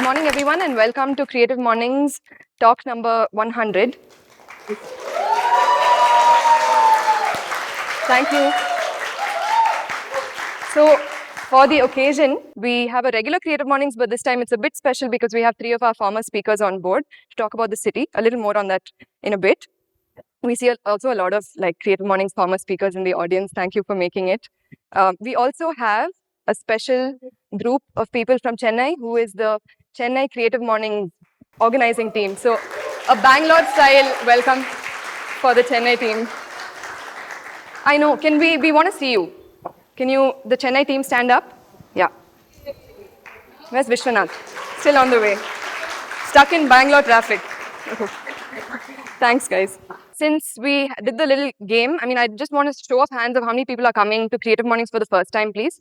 morning, everyone, and welcome to Creative Mornings talk number 100. Thank you. So, for the occasion, we have a regular Creative Mornings, but this time it's a bit special because we have three of our former speakers on board to talk about the city. A little more on that in a bit. We see also a lot of Creative Mornings former speakers in the audience. Thank you for making it. We also have a special group of people from Chennai who is the Chennai Creative Mornings organizing team. So a Bangalore style welcome for the Chennai team. I know, we want to see you. Can you, the Chennai team, stand up? Yeah. Where's Vishwanath? Still on the way. Stuck in Bangalore traffic. Thanks, guys. Since we did the little game, I just want to show of hands of how many people are coming to Creative Mornings for the first time, please.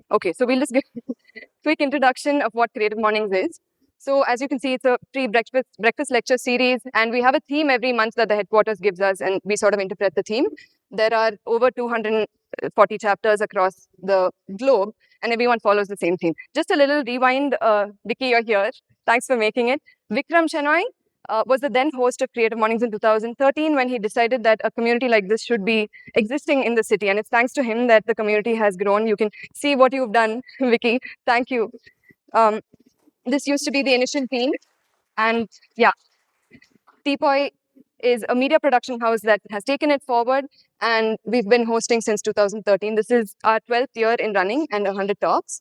Okay, so we'll just give a quick introduction of what Creative Mornings is. So as you can see, it's a free breakfast lecture series, and we have a theme every month that the headquarters gives us, and we sort of interpret the theme. There are over 240 chapters across the globe, and everyone follows the same theme. Just a little rewind, Vicky, you're here. Thanks for making it. Vikram Shenoy was the then host of Creative Mornings in 2013 when he decided that a community like this should be existing in the city. And it's thanks to him that the community has grown. You can see what you've done, Vicky. Thank you. This used to be the initial theme. And yeah, Teapoy is a media production house that has taken it forward. And we've been hosting since 2013. This is our 12th year in running and 100 talks.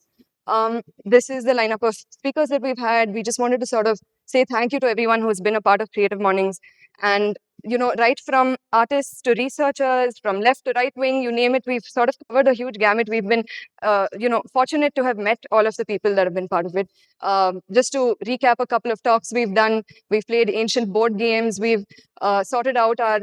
This is the lineup of speakers that we've had. We just wanted to sort of say thank you to everyone who's been a part of Creative Mornings. And, right from artists to researchers, from left to right wing, you name it, we've sort of covered a huge gamut. We've been, fortunate to have met all of the people that have been part of it. Just to recap a couple of talks we've done, we've played ancient board games. We've sorted out our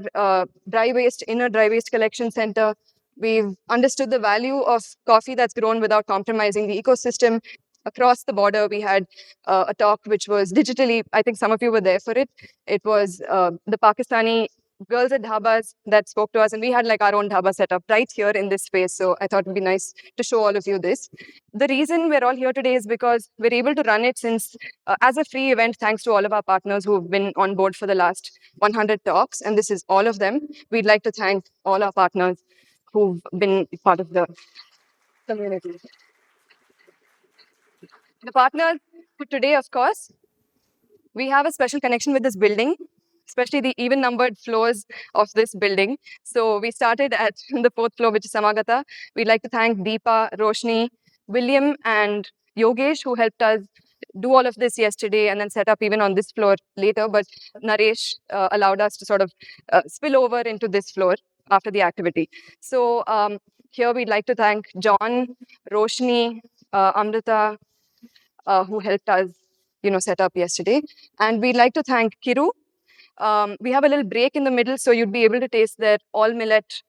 inner dry waste collection center. We've understood the value of coffee that's grown without compromising the ecosystem. Across the border, we had a talk which was digitally, I think some of you were there for it. It was the Pakistani girls at dhabas that spoke to us, and we had our own dhaba set up right here in this space. So I thought it'd be nice to show all of you this. The reason we're all here today is because we're able to run it as a free event, thanks to all of our partners who've been on board for the last 100 talks. And this is all of them. We'd like to thank all our partners who've been part of the community. The partners for today, of course, we have a special connection with this building, especially the even-numbered floors of this building. So we started at the 4th floor, which is Samagata. We'd like to thank Deepa, Roshni, William, and Yogesh, who helped us do all of this yesterday and then set up even on this floor later. But Naresh allowed us to sort of spill over into this floor after the activity. So here we'd like to thank John, Roshni, Amrita, who helped us, set up yesterday. And we'd like to thank Kiru. We have a little break in the middle, so you'd be able to taste their all millet,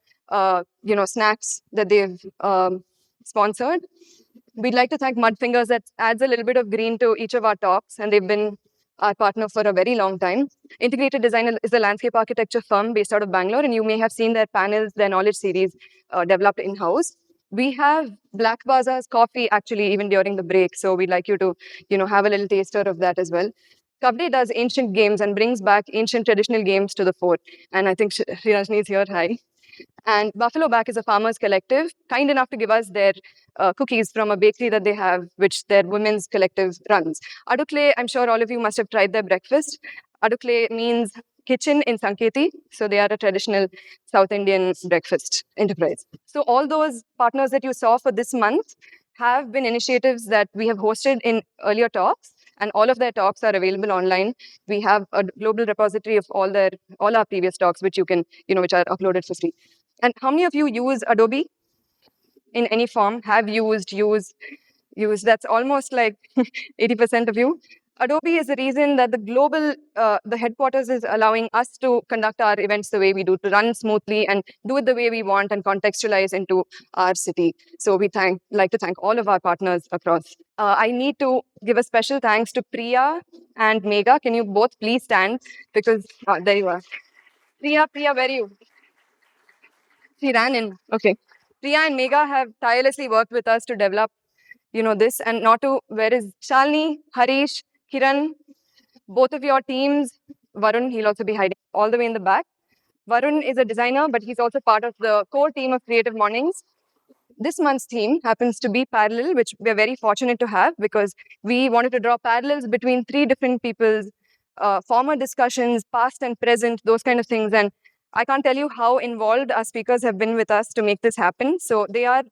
snacks that they've sponsored. We'd like to thank Mudfingers. That adds a little bit of green to each of our talks, and they've been our partner for a very long time. Integrated Design is a landscape architecture firm based out of Bangalore, and you may have seen their panels, their knowledge series developed in-house. We have Black Bazaar's coffee actually even during the break, so we'd like you to, have a little taster of that as well. Kabde does ancient games and brings back ancient traditional games to the fore. And I think Srirajni is here. Hi. And Buffalo Back is a farmers collective, kind enough to give us their cookies from a bakery that they have, which their women's collective runs. Adukle, I'm sure all of you must have tried their breakfast. Adukle means kitchen in Sanketi. So they are a traditional South Indian breakfast enterprise. So all those partners that you saw for this month have been initiatives that we have hosted in earlier talks. And all of their talks are available online. We have a global repository of all our previous talks, which you can, which are uploaded for free. And how many of you use Adobe in any form? Have used? That's almost 80% of you. Adobe is the reason that the headquarters is allowing us to conduct our events the way we do, to run smoothly and do it the way we want and contextualize into our city. So we like to thank all of our partners across. I need to give a special thanks to Priya and Megha. Can you both please stand? Because, there you are. Priya, where are you? She ran in. Okay. Priya and Megha have tirelessly worked with us to develop this, and not to, where is Shalini, Harish, Kiran, both of your teams, Varun, he'll also be hiding all the way in the back. Varun is a designer, but he's also part of the core team of Creative Mornings. This month's theme happens to be parallel, which we're very fortunate to have because we wanted to draw parallels between three different people's former discussions, past and present, those kind of things. And I can't tell you how involved our speakers have been with us to make this happen. So they are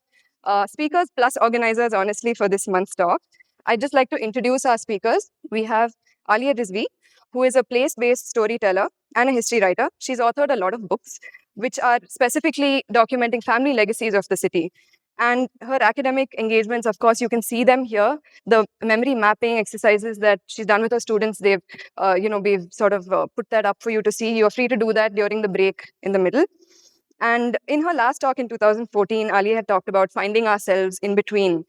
speakers plus organizers, honestly, for this month's talk. I'd just like to introduce our speakers. We have Aliyeh Rizvi, who is a place-based storyteller and a history writer. She's authored a lot of books, which are specifically documenting family legacies of the city. And her academic engagements, of course, you can see them here. The memory mapping exercises that she's done with her students, we've sort of put that up for you to see. You're free to do that during the break in the middle. And in her last talk in 2014, Ali had talked about finding ourselves in between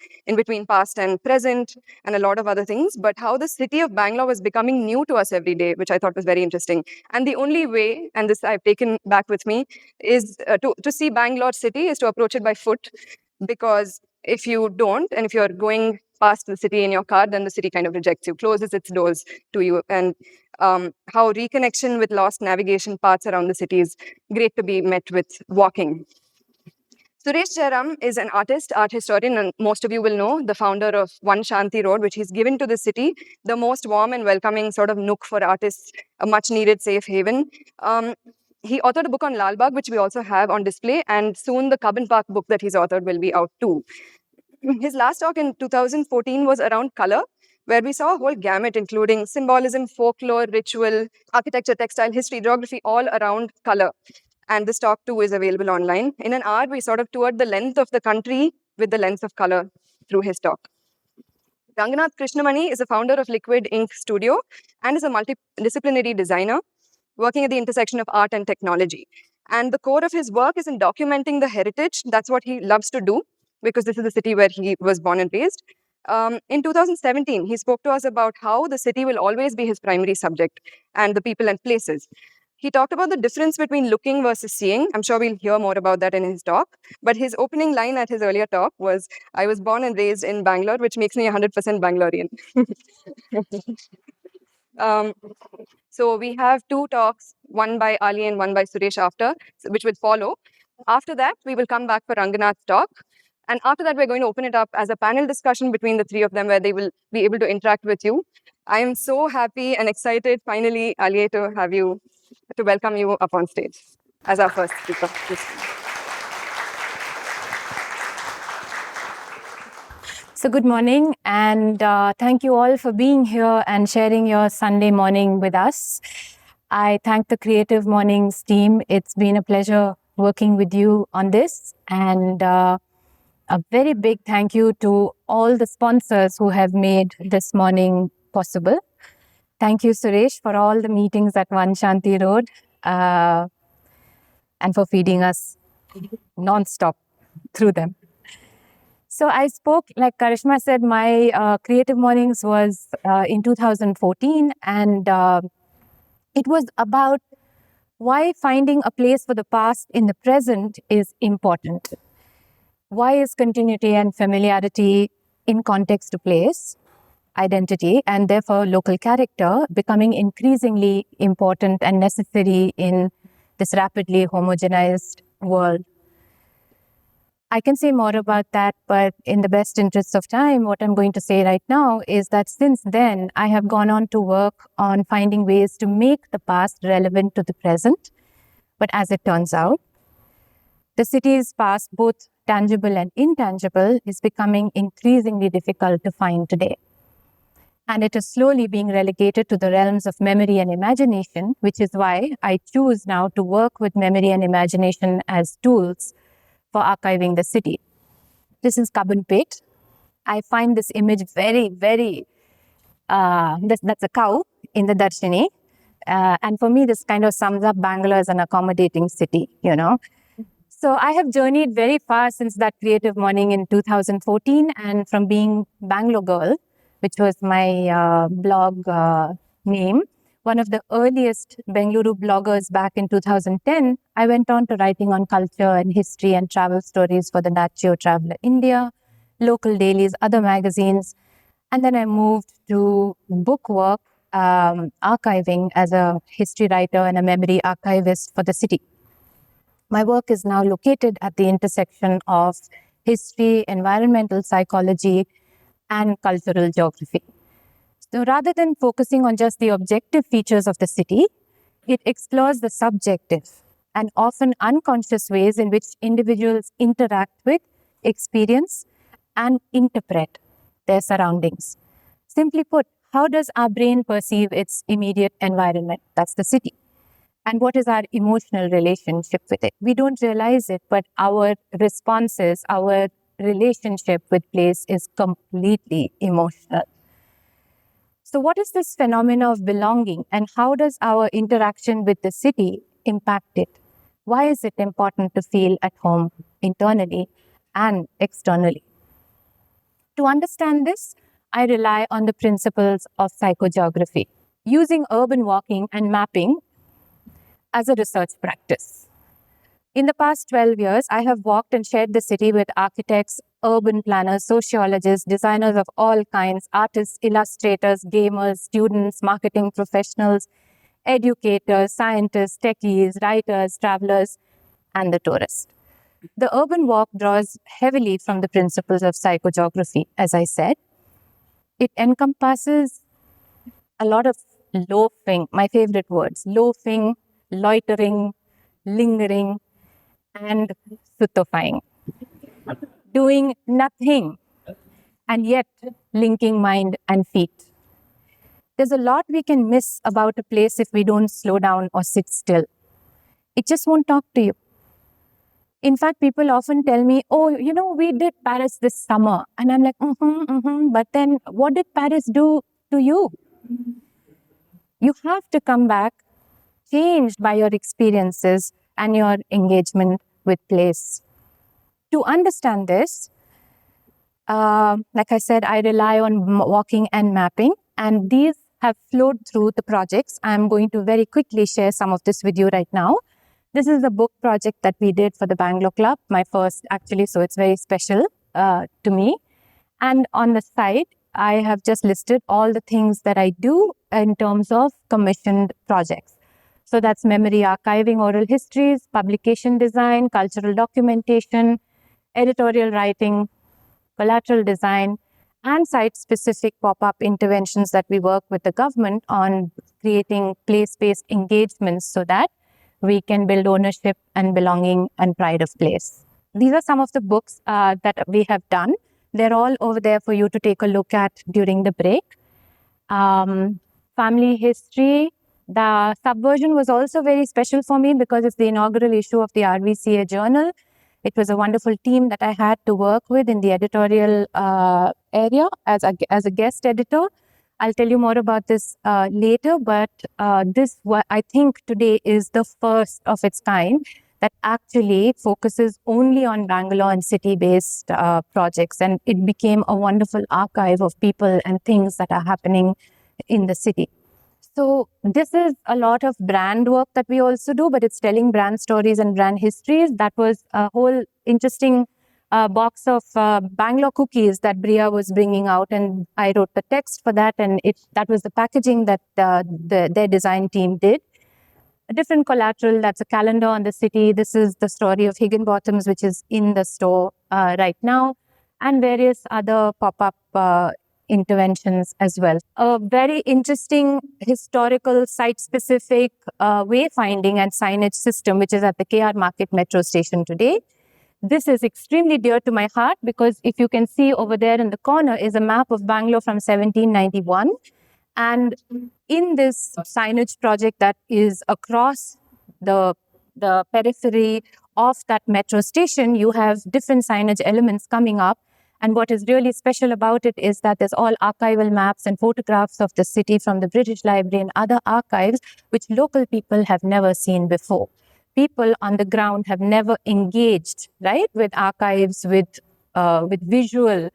past and present, and a lot of other things, but how the city of Bangalore was becoming new to us every day, which I thought was very interesting. And the only way, and this I've taken back with me, is to see Bangalore city is to approach it by foot, because if you don't, and if you're going past the city in your car, then the city kind of rejects you, closes its doors to you. And how reconnection with lost navigation paths around the city is great to be met with walking. Suresh Jairam is an artist, art historian, and most of you will know the founder of One Shanti Road, which he's given to the city, the most warm and welcoming sort of nook for artists, a much needed safe haven. He authored a book on Lal Bagh, which we also have on display, and soon the Cubbon Park book that he's authored will be out too. His last talk in 2014 was around color, where we saw a whole gamut, including symbolism, folklore, ritual, architecture, textile, history, geography, all around color. And this talk too is available online. In an hour, we sort of toured the length of the country with the lens of color through his talk. Ranganath Krishnamani is the founder of Liquid Ink Studio and is a multidisciplinary designer working at the intersection of art and technology. And the core of his work is in documenting the heritage. That's what he loves to do, because this is the city where he was born and raised. In 2017, he spoke to us about how the city will always be his primary subject and the people and places. He talked about the difference between looking versus seeing. I'm sure we'll hear more about that in his talk. But his opening line at his earlier talk was, "I was born and raised in Bangalore," which makes me 100% Bangalorean. So we have two talks, one by Ali and one by Suresh after, which will follow. After that, we will come back for Ranganath's talk. And after that, we're going to open it up as a panel discussion between the three of them, where they will be able to interact with you. I am so happy and excited, finally, Ali, to welcome you up on stage as our first speaker. So good morning, and thank you all for being here and sharing your Sunday morning with us. I thank the Creative Mornings team. It's been a pleasure working with you on this, and a very big thank you to all the sponsors who have made this morning possible. Thank you, Suresh, for all the meetings at One Shanti Road and for feeding us non-stop through them. So I spoke, like Karishma said, my Creative Mornings was in 2014, and it was about why finding a place for the past in the present is important. Why is continuity and familiarity in context to place, identity, and therefore local character becoming increasingly important and necessary in this rapidly homogenized world? I can say more about that, but in the best interest of time, what I'm going to say right now is that since then, I have gone on to work on finding ways to make the past relevant to the present. But as it turns out, the city's past, both tangible and intangible, is becoming increasingly difficult to find today. And it is slowly being relegated to the realms of memory and imagination, which is why I choose now to work with memory and imagination as tools for archiving the city. This is Cubbon Park. I find this image very, very, that's a cow in the Darshini. And for me, this kind of sums up Bangalore as an accommodating city, So I have journeyed very far since that Creative Morning in 2014, and from being Bangalore Girl, which was my blog name, one of the earliest Bengaluru bloggers back in 2010, I went on to writing on culture and history and travel stories for the Nat Geo Traveler India, local dailies, other magazines. And then I moved to book work, archiving as a history writer and a memory archivist for the city. My work is now located at the intersection of history, environmental psychology, and cultural geography. So rather than focusing on just the objective features of the city, it explores the subjective and often unconscious ways in which individuals interact with, experience, and interpret their surroundings. Simply put, how does our brain perceive its immediate environment? That's the city. And what is our emotional relationship with it? We don't realize it, but our responses, our relationship with place is completely emotional. So, what is this phenomena of belonging, and how does our interaction with the city impact it? Why is it important to feel at home internally and externally? To understand this, I rely on the principles of psychogeography, using urban walking and mapping as a research practice. In the past 12 years, I have walked and shared the city with architects, urban planners, sociologists, designers of all kinds, artists, illustrators, gamers, students, marketing professionals, educators, scientists, techies, writers, travelers, and the tourist. The urban walk draws heavily from the principles of psychogeography, as I said. It encompasses a lot of loafing, my favorite words, loafing, loitering, lingering, and sutofying. Doing nothing and yet linking mind and feet. There's a lot we can miss about a place if we don't slow down or sit still. It just won't talk to you. In fact, people often tell me, oh, we did Paris this summer. And I'm like, but then what did Paris do to you? You have to come back changed by your experiences and your engagement with place. To understand this, like I said, I rely on walking and mapping, and these have flowed through the projects. I'm going to very quickly share some of this with you right now. This is a book project that we did for the Bangalore Club, my first actually, so it's very special to me. And on the side, I have just listed all the things that I do in terms of commissioned projects. So that's memory archiving, oral histories, publication design, cultural documentation, editorial writing, collateral design, and site-specific pop-up interventions that we work with the government on creating place-based engagements so that we can build ownership and belonging and pride of place. These are some of the books that we have done. They're all over there for you to take a look at during the break. Family history. The subversion was also very special for me because it's the inaugural issue of the RVCA journal. It was a wonderful team that I had to work with in the editorial area as a guest editor. I'll tell you more about this later, but this, I think today, is the first of its kind that actually focuses only on Bangalore and city-based projects. And it became a wonderful archive of people and things that are happening in the city. So this is a lot of brand work that we also do, but it's telling brand stories and brand histories. That was a whole interesting box of Bangalore cookies that Bria was bringing out, and I wrote the text for that, and that was the packaging that their design team did. A different collateral, that's a calendar on the city. This is the story of Higginbottoms, which is in the store right now, and various other pop-up interventions as well. A very interesting historical site-specific wayfinding and signage system, which is at the KR Market metro station today. This is extremely dear to my heart because if you can see over there in the corner is a map of Bangalore from 1791. And in this signage project that is across the periphery of that metro station, you have different signage elements coming up. And what is really special about it is that there's all archival maps and photographs of the city from the British Library and other archives, which local people have never seen before. People on the ground have never engaged, right, with archives, with visuals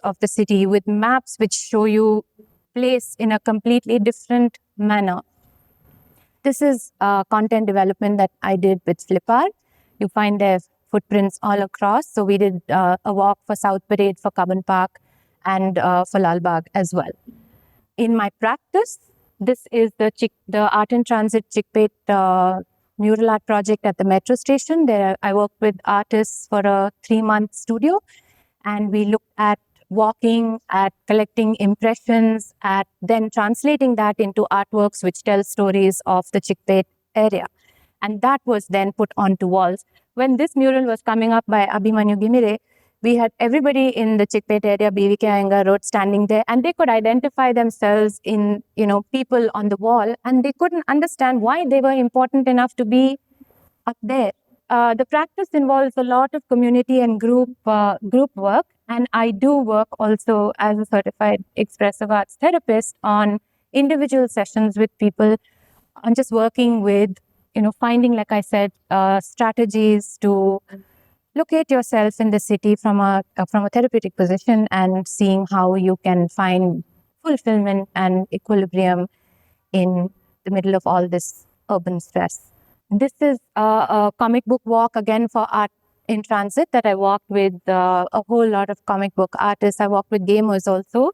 of the city, with maps which show you place in a completely different manner. This is content development that I did with Flipkart. You find their footprints all across. So we did a walk for South Parade, for Cubbon Park, and for Lal Bagh as well. In my practice, this is the Art in Transit Chickpet mural art project at the metro station. There I worked with artists for a 3-month studio, and we looked at walking, at collecting impressions, at then translating that into artworks which tell stories of the Chickpet area. And that was then put onto walls. When this mural was coming up by Abhimanyu Gimire, we had everybody in the Chickpet area, BVK Iyengar Road, standing there, and they could identify themselves in, people on the wall, and they couldn't understand why they were important enough to be up there. The practice involves a lot of community and group work, and I do work also as a certified expressive arts therapist on individual sessions with people, on just working with, finding, like I said, strategies to locate yourself in the city from a therapeutic position, and seeing how you can find fulfillment and equilibrium in the middle of all this urban stress. This is a comic book walk, again, for Art in Transit, that I walked with a whole lot of comic book artists. I walked with gamers also.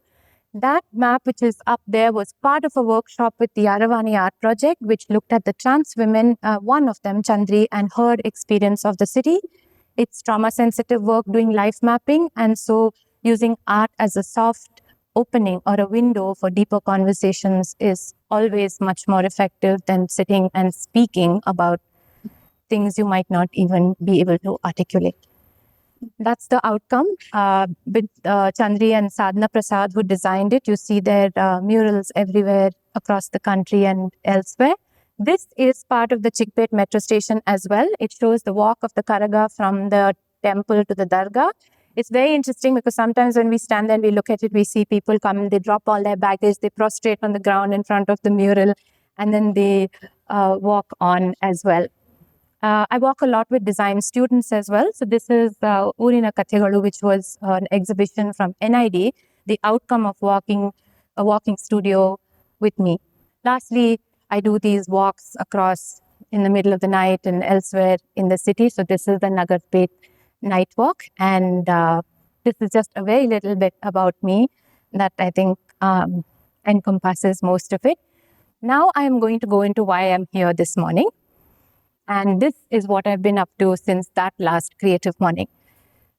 That map, which is up there, was part of a workshop with the Aravani Art Project, which looked at the trans women, one of them, Chandri, and her experience of the city. It's trauma-sensitive work, doing life mapping, and so using art as a soft opening or a window for deeper conversations is always much more effective than sitting and speaking about things you might not even be able to articulate. That's the outcome. With Chandri and Sadhana Prasad, who designed it, you see their murals everywhere across the country and elsewhere. This is part of the Chickpet metro station as well. It shows the walk of the Karaga from the temple to the Dargah. It's very interesting because sometimes when we stand there and we look at it, we see people come, they drop all their baggage, they prostrate on the ground in front of the mural, and then they walk on as well. I walk a lot with design students as well. So this is Urina Kathegalu, which was an exhibition from NID, the outcome of a walking studio with me. Lastly, I do these walks across in the middle of the night and elsewhere in the city. So this is the Nagarpet night walk. And this is just a very little bit about me that I think encompasses most of it. Now I am going to go into why I'm here this morning. And this is what I've been up to since that last Creative Morning.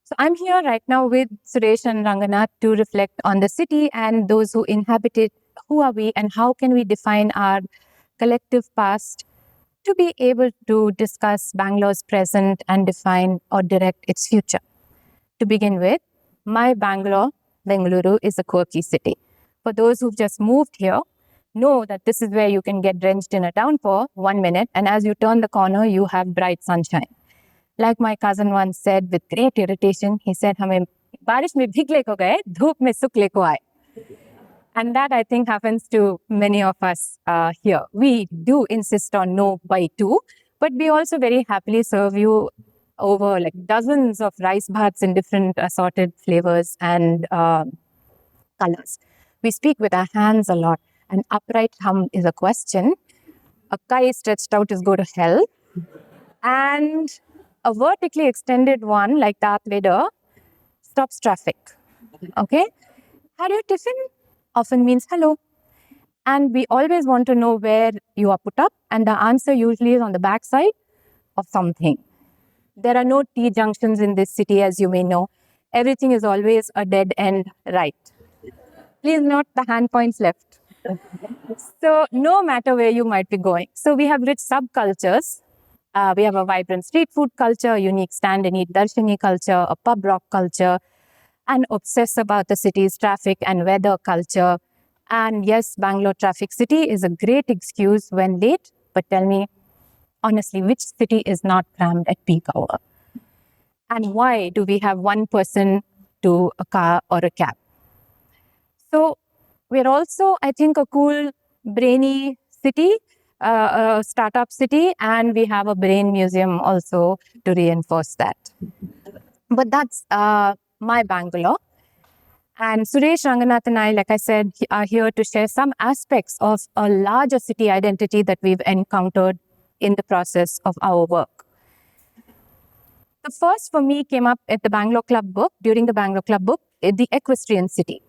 So I'm here right now with Suresh and Ranganath to reflect on the city and those who inhabit it. Who are we and how can we define our collective past to be able to discuss Bangalore's present and define or direct its future? To begin with, my Bengaluru, is a quirky city. For those who've just moved here, know that this is where you can get drenched in a downpour 1 minute, and as you turn the corner, you have bright sunshine. Like my cousin once said with great irritation, he said, "Hame barish mein bhig leko gaye, dhoop mein sukh leko aaye." And that, I think, happens to many of us here. We do insist on no by two, but we also very happily serve you over like dozens of rice bhats in different assorted flavors and colors. We speak with our hands a lot. An upright hum is a question. A kai stretched out is go to hell. And a vertically extended one, like Darth Vader, stops traffic. Okay? How do you tiffin? Often means hello. And we always want to know where you are put up. And the answer usually is on the backside of something. There are no T junctions in this city, as you may know. Everything is always a dead end right. Please note the hand points left. So no matter where you might be going. So we have rich subcultures. We have a vibrant street food culture, a unique stand and eat darshini culture, a pub rock culture, and obsess about the city's traffic and weather culture. And yes, Bangalore traffic city is a great excuse when late, but tell me, honestly, which city is not crammed at peak hour? And why do we have one person to a car or a cab? So we're also, I think, a cool, brainy city, a startup city, and we have a brain museum also to reinforce that. But that's my Bangalore. And Suresh, Ranganath and I, like I said, are here to share some aspects of a larger city identity that we've encountered in the process of our work. The first for me came up at the Bangalore Club Book, during the Bangalore Club Book, the Equestrian City.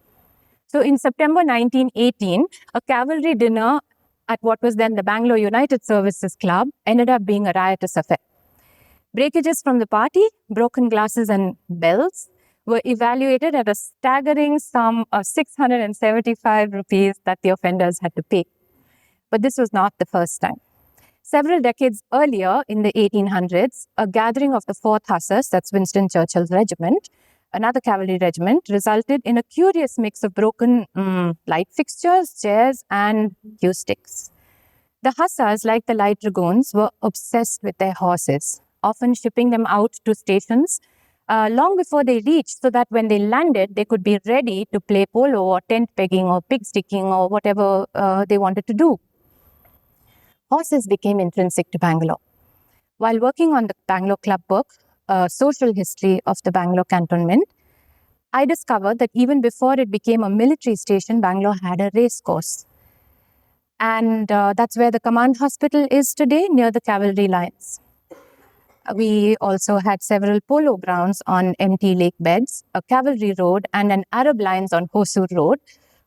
So in September 1918, a cavalry dinner at what was then the Bangalore United Services Club ended up being a riotous affair. Breakages from the party, broken glasses and bells were evaluated at a staggering sum of 675 rupees that the offenders had to pay. But this was not the first time. Several decades earlier, in the 1800s, a gathering of the 4th Hussars, that's Winston Churchill's regiment, another cavalry regiment, resulted in a curious mix of broken light fixtures, chairs, and cue sticks. The Hussars, like the Light Dragoons, were obsessed with their horses, often shipping them out to stations long before they reached, so that when they landed, they could be ready to play polo or tent pegging or pig sticking or whatever they wanted to do. Horses became intrinsic to Bangalore. While working on the Bangalore Club Book, Social History of the Bangalore Cantonment, I discovered that even before it became a military station, Bangalore had a race course. And that's where the command hospital is today, near the cavalry lines. We also had several polo grounds on empty lake beds, a cavalry road, and an Arab lines on Hosur Road,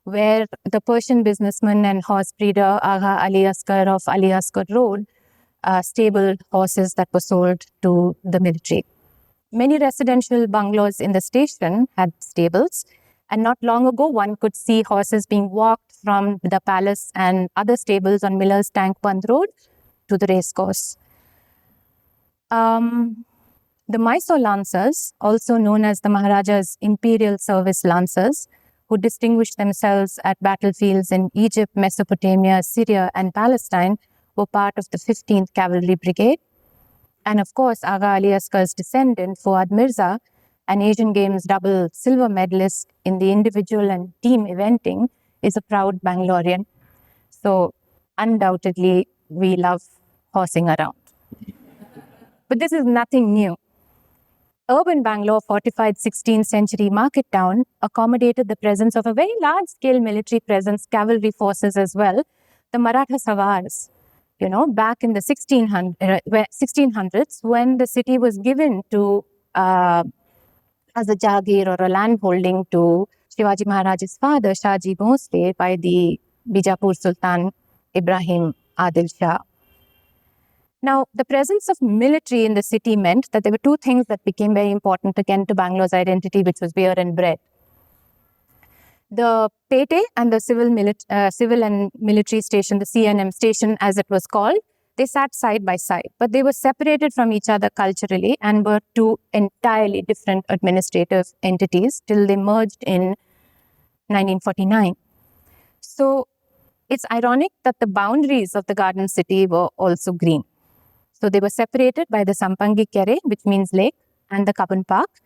where the Persian businessman and horse breeder Agha Ali Asgar of Ali Asgar Road stabled horses that were sold to the military. Many residential bungalows in the station had stables, and not long ago, one could see horses being walked from the palace and other stables on Miller's Tank Bund Road to the racecourse. The Mysore Lancers, also known as the Maharaja's Imperial Service Lancers, who distinguished themselves at battlefields in Egypt, Mesopotamia, Syria, and Palestine, were part of the 15th Cavalry Brigade. And of course, Agha Ali Asgar's descendant, Fuad Mirza, an Asian Games double silver medalist in the individual and team eventing, is a proud Bangalorean. So undoubtedly, we love horsing around. But this is nothing new. Urban Bangalore, fortified 16th century market town, accommodated the presence of a very large-scale military presence, cavalry forces as well, the Maratha Savars. You know, back in the 1600s, when the city was given to as a jagir or a land holding to Shivaji Maharaj's father, Shahji Bhosle, by the Bijapur Sultan Ibrahim Adil Shah. Now, the presence of military in the city meant that there were two things that became very important again to Bangalore's identity, which was beer and bread. The Pete and the civil and military station, the CNM station as it was called, they sat side by side, but they were separated from each other culturally and were two entirely different administrative entities till they merged in 1949. So it's ironic that the boundaries of the garden city were also green. So they were separated by the Sampangi Kere, which means lake, and the Kaban Park.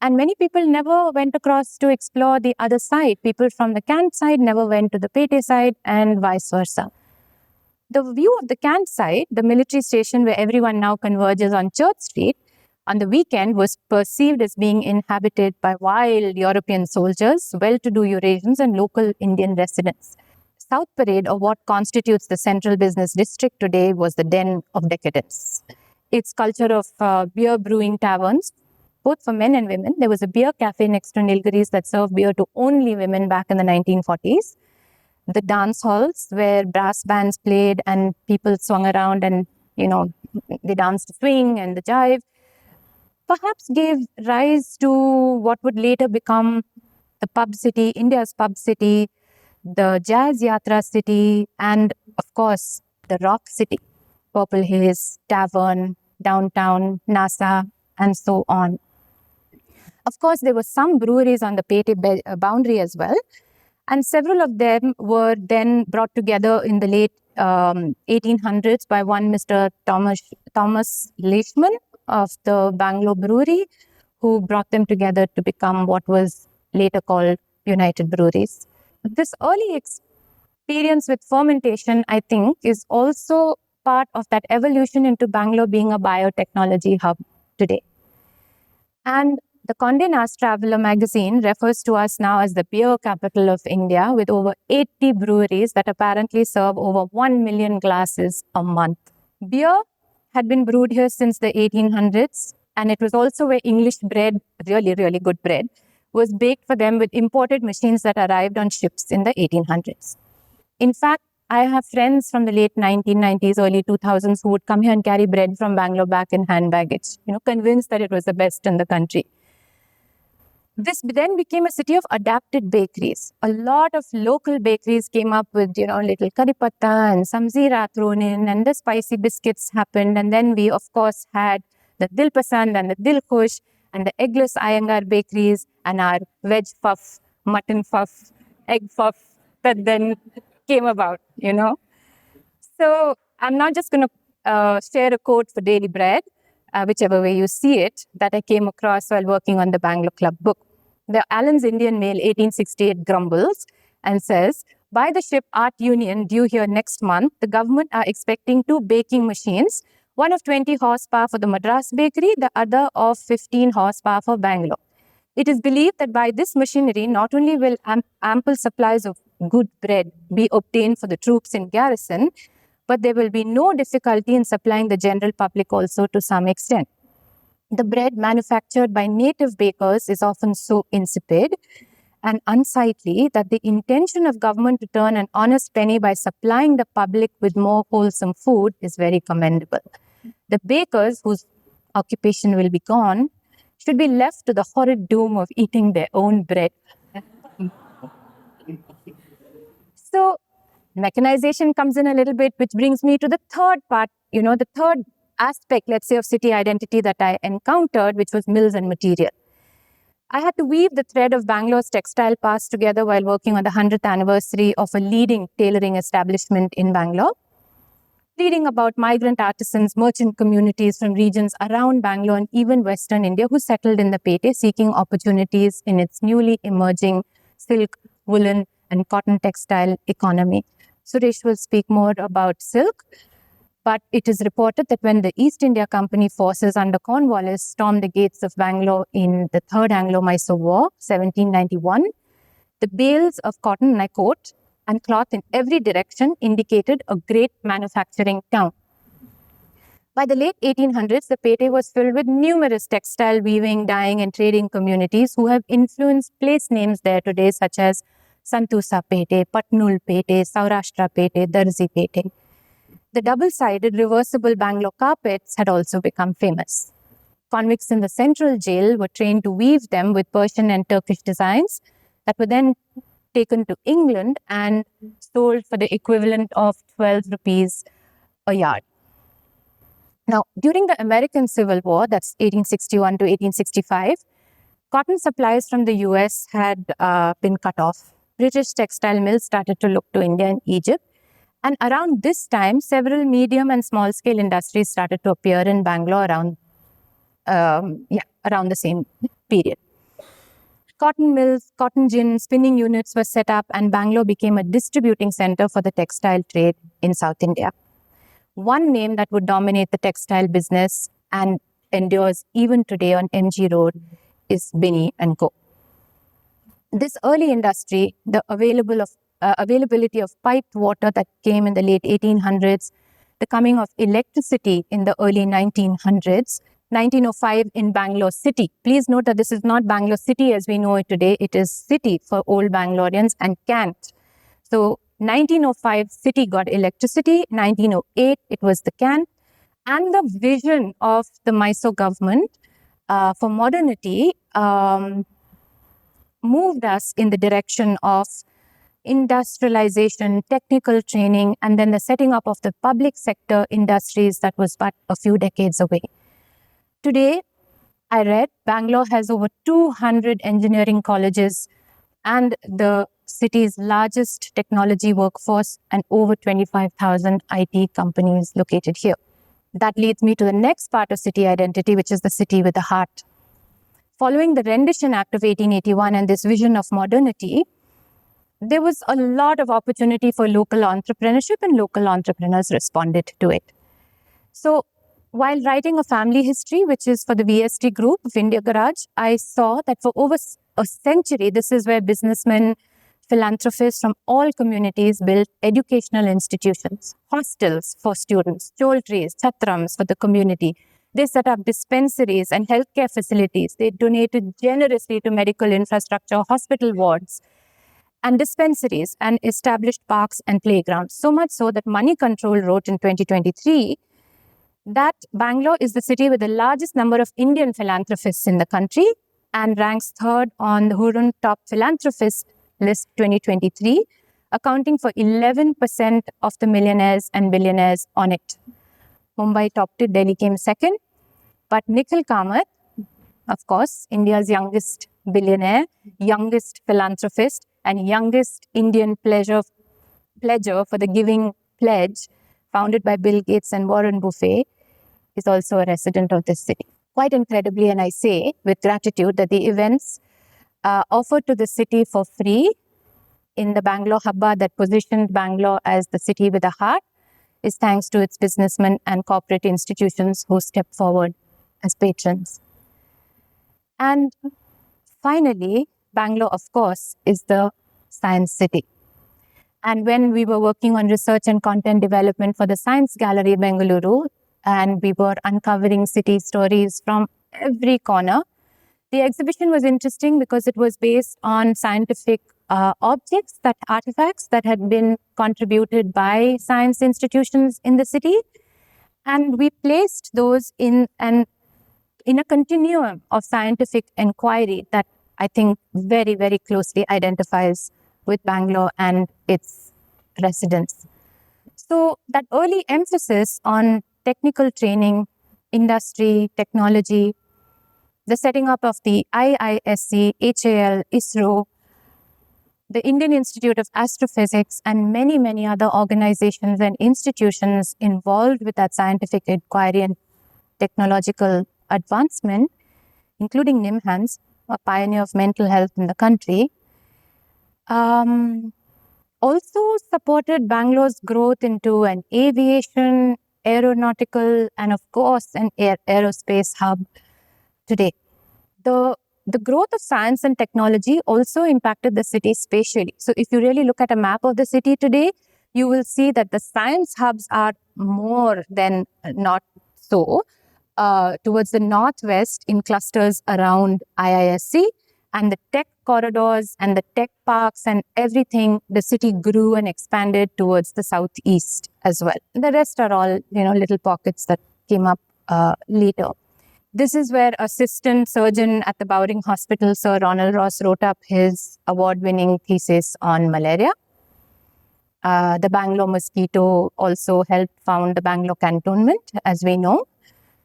And many people never went across to explore the other side. People from the Kant side never went to the Pete side, and vice versa. The view of the Kant side, the military station where everyone now converges on Church Street, on the weekend was perceived as being inhabited by wild European soldiers, well-to-do Eurasians, and local Indian residents. South Parade, or what constitutes the central business district today, was the den of decadence. Its culture of beer brewing taverns, both for men and women. There was a beer cafe next to Nilgiris that served beer to only women back in the 1940s. The dance halls where brass bands played and people swung around and, you know, they danced the swing and the jive, perhaps gave rise to what would later become the pub city, India's pub city, the jazz yatra city, and of course, the rock city, Purple Haze, Tavern, Downtown, NASA, and so on. Of course, there were some breweries on the Pete boundary as well, and several of them were then brought together in the late 1800s by one Mr. Thomas Leishman of the Bangalore Brewery, who brought them together to become what was later called United Breweries. This early experience with fermentation, I think, is also part of that evolution into Bangalore being a biotechnology hub today. And the Condé Nast Traveler magazine refers to us now as the beer capital of India, with over 80 breweries that apparently serve over 1 million glasses a month. Beer had been brewed here since the 1800s, and it was also where English bread, really, really good bread, was baked for them with imported machines that arrived on ships in the 1800s. In fact, I have friends from the late 1990s, early 2000s who would come here and carry bread from Bangalore back in hand baggage, convinced that it was the best in the country. This then became a city of adapted bakeries. A lot of local bakeries came up with, little curry patta and some zira thrown in, and the spicy biscuits happened. And then we, of course, had the dil pasand and the dil khush and the eggless Iyengar bakeries and our veg puff, mutton puff, egg puff that then came about, So I'm not just going to share a quote for Daily Bread, whichever way you see it, that I came across while working on the Bangalore Club book. The Allen's Indian Mail 1868 grumbles and says, by the ship Art Union due here next month, the government are expecting 2 baking machines, one of 20 horsepower for the Madras bakery, the other of 15 horsepower for Bangalore. It is believed that by this machinery, not only will ample supplies of good bread be obtained for the troops in garrison, but there will be no difficulty in supplying the general public also to some extent. The bread manufactured by native bakers is often so insipid and unsightly that the intention of government to turn an honest penny by supplying the public with more wholesome food is very commendable. The bakers, whose occupation will be gone, should be left to the horrid doom of eating their own bread. So mechanization comes in a little bit, which brings me to the third part, the third aspect, let's say, of city identity that I encountered, which was mills and material. I had to weave the thread of Bangalore's textile past together while working on the 100th anniversary of a leading tailoring establishment in Bangalore. Reading about migrant artisans, merchant communities from regions around Bangalore and even Western India who settled in the Pete seeking opportunities in its newly emerging silk, woolen, and cotton textile economy. Suresh will speak more about silk, but it is reported that when the East India Company forces under Cornwallis stormed the gates of Bangalore in the Third Anglo-Mysore War, 1791, the bales of cotton, and I quote, and cloth in every direction indicated a great manufacturing town. By the late 1800s, the Pete was filled with numerous textile weaving, dyeing, and trading communities who have influenced place names there today, such as Santusa Pete, Patnul Pete, Saurashtra Pete, Darzi Pete. The double-sided reversible Bangalore carpets had also become famous. Convicts in the central jail were trained to weave them with Persian and Turkish designs that were then taken to England and sold for the equivalent of 12 rupees a yard. Now, during the American Civil War, that's 1861 to 1865, cotton supplies from the US had been cut off. British textile mills started to look to India and Egypt. And around this time, several medium and small-scale industries started to appear in Bangalore around the same period. Cotton mills, cotton gin, spinning units were set up, and Bangalore became a distributing center for the textile trade in South India. One name that would dominate the textile business and endures even today on MG Road is Binny & Co. This early industry, the availability of piped water that came in the late 1800s, the coming of electricity in the early 1900s, 1905 in Bangalore City. Please note that this is not Bangalore City as we know it today. It is city for old Bangaloreans and Cant. So 1905, city got electricity. 1908, it was the Cant. And the vision of the Mysore government for modernity moved us in the direction of industrialization, technical training, and then the setting up of the public sector industries that was but a few decades away. Today, I read Bangalore has over 200 engineering colleges and the city's largest technology workforce and over 25,000 IT companies located here. That leads me to the next part of city identity, which is the city with a heart. Following the Rendition Act of 1881 and this vision of modernity, there was a lot of opportunity for local entrepreneurship, and local entrepreneurs responded to it. So while writing a family history, which is for the VST group of India Garage, I saw that for over a century, this is where businessmen, philanthropists from all communities built educational institutions, hostels for students, chol trees, chatrams for the community, They set up dispensaries and healthcare facilities. They donated generously to medical infrastructure, hospital wards, and dispensaries, and established parks and playgrounds. So much so that Money Control wrote in 2023 that Bangalore is the city with the largest number of Indian philanthropists in the country and ranks third on the Hurun Top Philanthropist List 2023, accounting for 11% of the millionaires and billionaires on it. Mumbai topped it, Delhi came second. But Nikhil Kamath, of course, India's youngest billionaire, youngest philanthropist, and youngest Indian pledger for the Giving Pledge, founded by Bill Gates and Warren Buffett, is also a resident of this city. Quite incredibly, and I say with gratitude, that the events offered to the city for free in the Bangalore Habba that positioned Bangalore as the city with a heart is thanks to its businessmen and corporate institutions who stepped forward as patrons. And finally, Bangalore, of course, is the science city. And when we were working on research and content development for the Science Gallery Bengaluru, and we were uncovering city stories from every corner, the exhibition was interesting because it was based on scientific artifacts that had been contributed by science institutions in the city. And we placed those in a continuum of scientific inquiry that I think very, very closely identifies with Bangalore and its residents. So that early emphasis on technical training, industry, technology, the setting up of the IISc, HAL, ISRO, the Indian Institute of Astrophysics, and many, many other organizations and institutions involved with that scientific inquiry and technological advancement, including NIMHANS, a pioneer of mental health in the country, also supported Bangalore's growth into an aviation, aeronautical, and of course, an aerospace hub today. The growth of science and technology also impacted the city spatially. So if you really look at a map of the city today, you will see that the science hubs are more than not so towards the northwest in clusters around IISc, and the tech corridors and the tech parks and everything, the city grew and expanded towards the southeast as well. The rest are all, little pockets that came up later. This is where assistant surgeon at the Bowring Hospital, Sir Ronald Ross, wrote up his award-winning thesis on malaria. The Bangalore mosquito also helped found the Bangalore cantonment, as we know.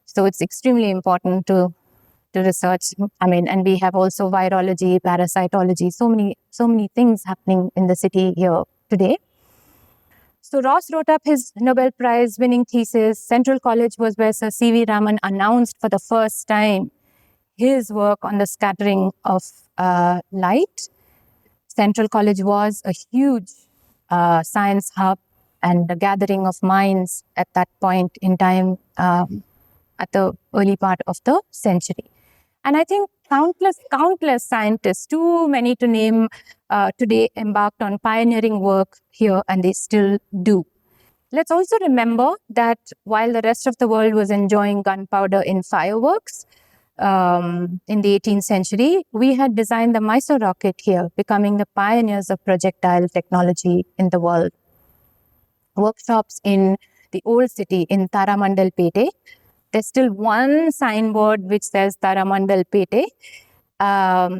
So it's extremely important to research. And we have also virology, parasitology, so many things happening in the city here today. So Ross wrote up his Nobel Prize winning thesis. Central College was where Sir C.V. Raman announced for the first time his work on the scattering of light. Central College was a huge science hub and the gathering of minds at that point in time at the early part of the century. And I think countless scientists, too many to name today, embarked on pioneering work here, and they still do. Let's also remember that while the rest of the world was enjoying gunpowder in fireworks in the 18th century, we had designed the Mysore rocket here, becoming the pioneers of projectile technology in the world. Workshops in the old city in Taramandal Pete. There's still one signboard which says Taramandal Pete,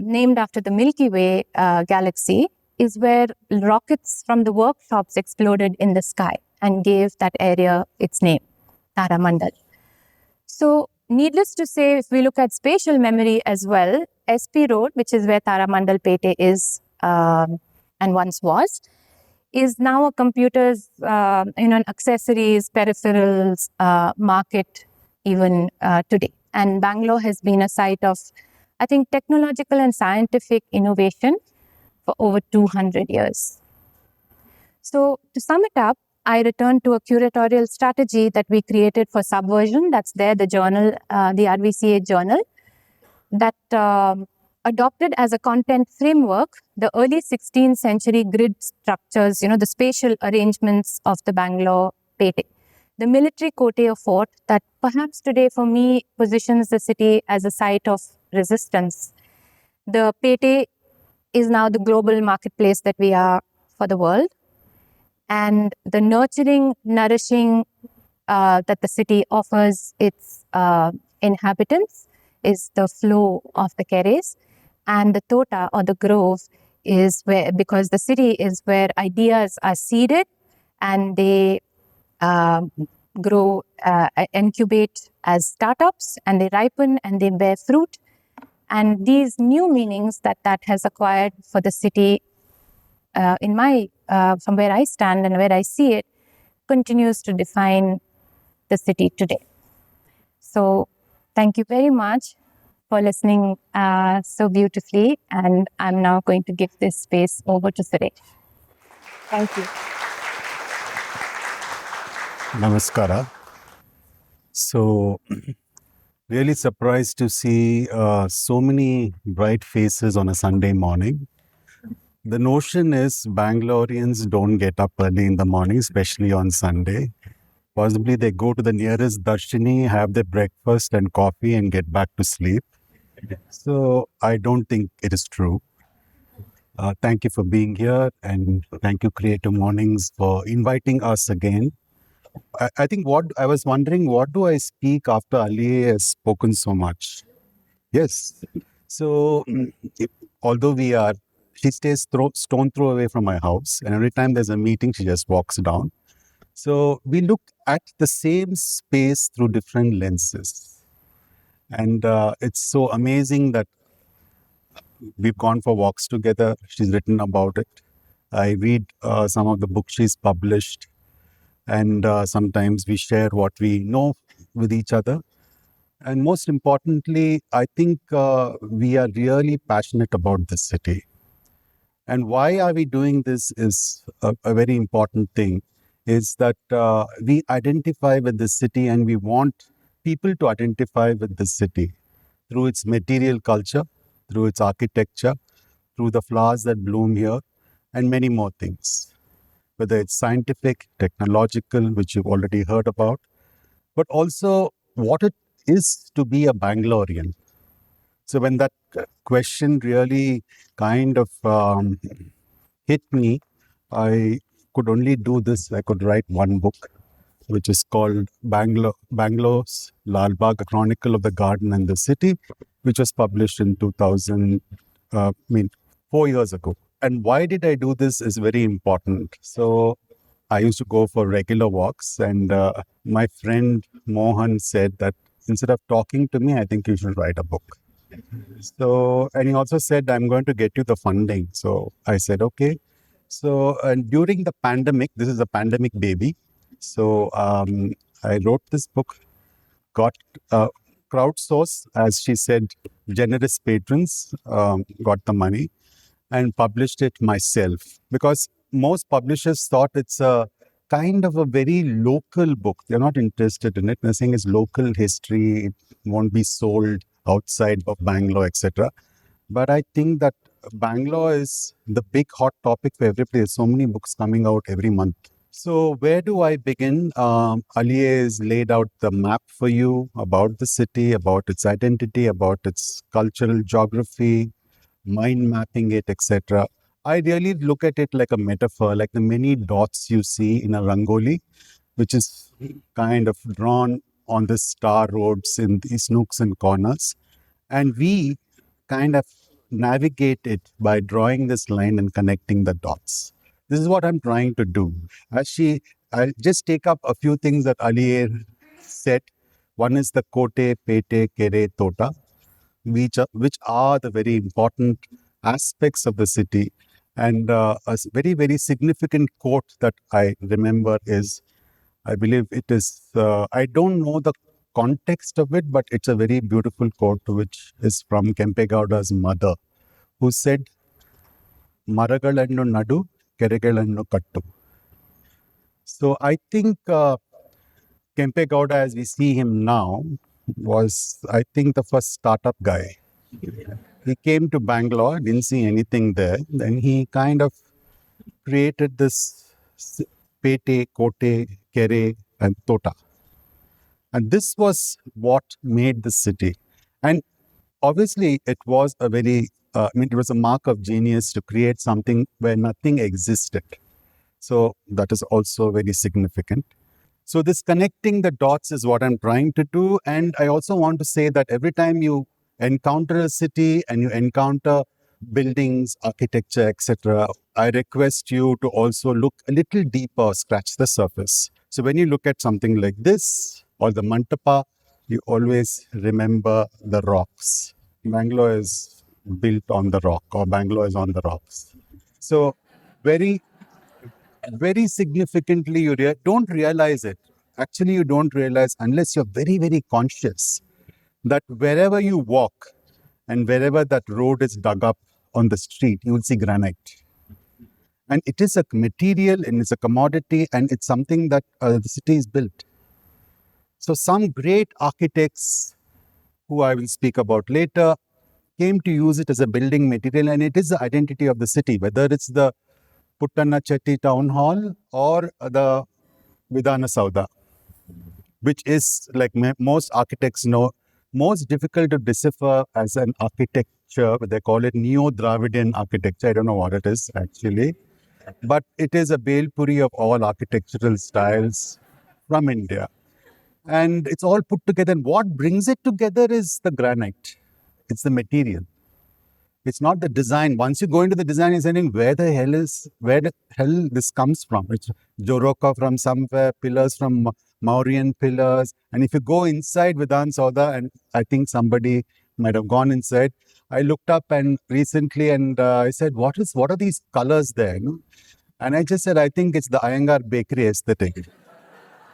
named after the Milky Way galaxy, is where rockets from the workshops exploded in the sky and gave that area its name, Taramandal. So, needless to say, if we look at spatial memory as well, SP Road, which is where Taramandal Pete is and once was, is now a computers, accessories, peripherals market even today. And Bangalore has been a site of, I think, technological and scientific innovation for over 200 years. So to sum it up, I return to a curatorial strategy that we created for Subversion. That's there, the journal, the RVCA journal, that adopted as a content framework the early 16th century grid structures, the spatial arrangements of the Bangalore Pete. the military Kotte fort that perhaps today for me positions the city as a site of resistance. The Pete is now the global marketplace that we are for the world. And the nurturing, nourishing that the city offers its inhabitants is the flow of the Keres. And the Tota or the grove is where, because the city is where ideas are seeded and they grow, incubate as startups, and they ripen and they bear fruit. And these new meanings that has acquired for the city, in my from where I stand and where I see it, continues to define the city today. So, thank you very much for listening so beautifully, and I'm now going to give this space over to Suresh. Thank you. Namaskara. So, really surprised to see so many bright faces on a Sunday morning. The notion is Bangaloreans don't get up early in the morning, especially on Sunday. Possibly they go to the nearest darshini, have their breakfast and coffee, and get back to sleep. So, I don't think it is true. Thank you for being here, and thank you, Creative Mornings, for inviting us again. I think what I was wondering, what do I speak after Aliyeh has spoken so much? Yes. So, although she stays stone throw away from my house, and every time there's a meeting, she just walks down. So, we look at the same space through different lenses. And it's so amazing that we've gone for walks together. She's written about it. I read some of the books she's published. And sometimes we share what we know with each other. And most importantly, I think we are really passionate about this city. And why are we doing this is a very important thing, is that we identify with the city and we want people to identify with the city through its material culture, through its architecture, through the flowers that bloom here, and many more things. Whether it's scientific, technological, which you've already heard about, but also what it is to be a Bangalorean. So when that question really kind of hit me, I could only do this. I could write one book, which is called Bangalore's Lal Bagh, A Chronicle of the Garden and the City, which was published in 4 years ago. And why did I do this is very important. So I used to go for regular walks, and my friend Mohan said that instead of talking to me, I think you should write a book. So, and he also said, I'm going to get you the funding. So I said, okay. So, and during the pandemic, this is a pandemic baby. So I wrote this book, got crowdsource, as she said, generous patrons, got the money, and published it myself, because most publishers thought it's a kind of a very local book. They're not interested in it. They're saying it's local history, it won't be sold outside of Bangalore, etc. But I think that Bangalore is the big hot topic for every place. So many books coming out every month. So where do I begin? Aliyeh has laid out the map for you about the city, about its identity, about its cultural geography, mind mapping it, etc. I really look at it like a metaphor, like the many dots you see in a rangoli, which is kind of drawn on the star roads in these nooks and corners. And we kind of navigate it by drawing this line and connecting the dots. This is what I'm trying to do. I'll just take up a few things that Aliyeh said. One is the Kotte, Pete, Kere, Tota, which are the very important aspects of the city. And very, very significant quote that I remember is, I believe it is, I don't know the context of it, but it's a very beautiful quote, which is from Kempegowda's mother, who said, Maragalannu Nadu, Keregalannu Kattu. So I think Kempegowda, as we see him now, was, I think, the first startup guy. He came to Bangalore, didn't see anything there. Then he kind of created this Pete, Kotte, Kere and Tota. And this was what made the city. And obviously, it was it was a mark of genius to create something where nothing existed. So that is also very significant. So this connecting the dots is what I'm trying to do. And I also want to say that every time you encounter a city and you encounter buildings, architecture, etc., I request you to also look a little deeper, scratch the surface. So when you look at something like this or the Mantapa, you always remember the rocks. Bangalore is built on the rock, or Bangalore is on the rocks. So very very significantly, you don't realize it. Actually, you don't realize unless you're very, very conscious that wherever you walk and wherever that road is dug up on the street, you will see granite. And it is a material and it's a commodity and it's something that the city is built. So some great architects who I will speak about later came to use it as a building material, and it is the identity of the city, whether it's the Puttanna Chetty Town Hall or the Vidhana Sauda, which is, like most architects know, most difficult to decipher as an architecture. They call it Neo-Dravidian architecture. I don't know what it is actually, but it is a Belpuri of all architectural styles from India. And it's all put together. And what brings it together is the granite. It's the material. It's not the design. Once you go into the design, you're saying, where the hell this comes from? It's Joroka from somewhere, pillars from Mauryan pillars. And if you go inside Vidhan Sauda, and I think somebody might have gone inside, I looked up and recently and I said, what are these colors there? No? And I just said, I think it's the Iyengar bakery aesthetic.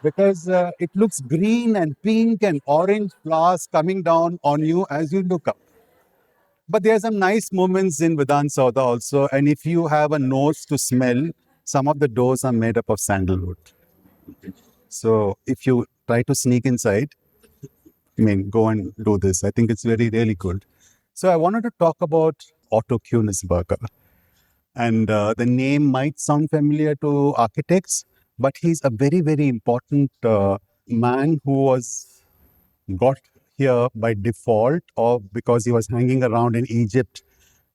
Because it looks green and pink and orange flowers coming down on you as you look up. But there are some nice moments in Vidhan Sauda also. And if you have a nose to smell, some of the doors are made up of sandalwood. So if you try to sneak inside, go and do this. I think it's really good. So I wanted to talk about Otto Kunisberger. And the name might sound familiar to architects, but he's a very important man who was got here by default or because he was hanging around in Egypt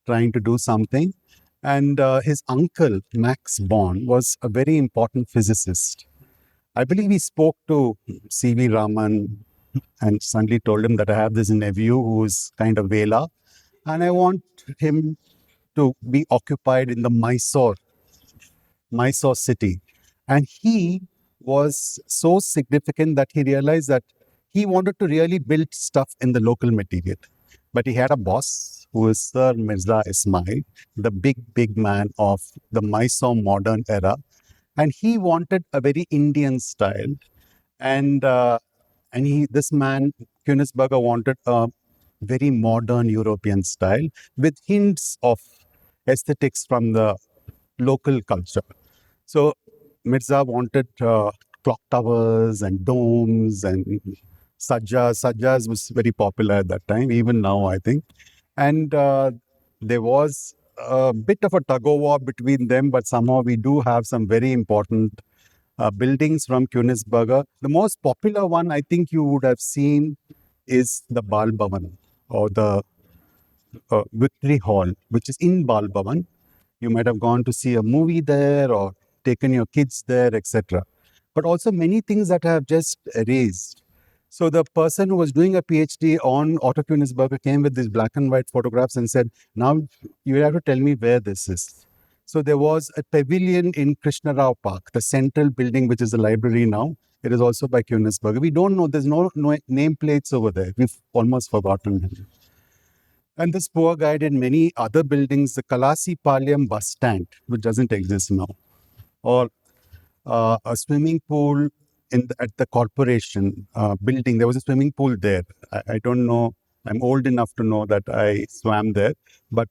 trying to do something. And his uncle, Max Born, was a very important physicist. I believe he spoke to C.V. Raman and suddenly told him that I have this nephew who's kind of Vela, and I want him to be occupied in the Mysore city. And he was so significant that he realized that he wanted to really build stuff in the local material. But he had a boss who is Sir Mirza Ismail, the big man of the Mysore modern era. And he wanted a very Indian style. And this man, Kunisberger, wanted a very modern European style with hints of aesthetics from the local culture. So Mirza wanted clock towers and domes and sajjas. Sajjas was very popular at that time, even now, I think. And there was a bit of a tug-of-war between them, but somehow we do have some very important buildings from Kunisberger. The most popular one, I think you would have seen, is the Bal Bhavan or the Victory Hall, which is in Bal Bhavan. You might have gone to see a movie there or taken your kids there, etc. But also many things that have just erased. So the person who was doing a PhD on Otto Kunisberger came with these black and white photographs and said, now you have to tell me where this is. So there was a pavilion in Krishna Rao Park, the central building, which is a library now. It is also by Kunisberger. We don't know, there's no nameplates over there. We've almost forgotten him. And this poor guy did many other buildings, the Kalasi Palyam bus stand, which doesn't exist now, or a swimming pool at the corporation building. There was a swimming pool there. I don't know. I'm old enough to know that I swam there, but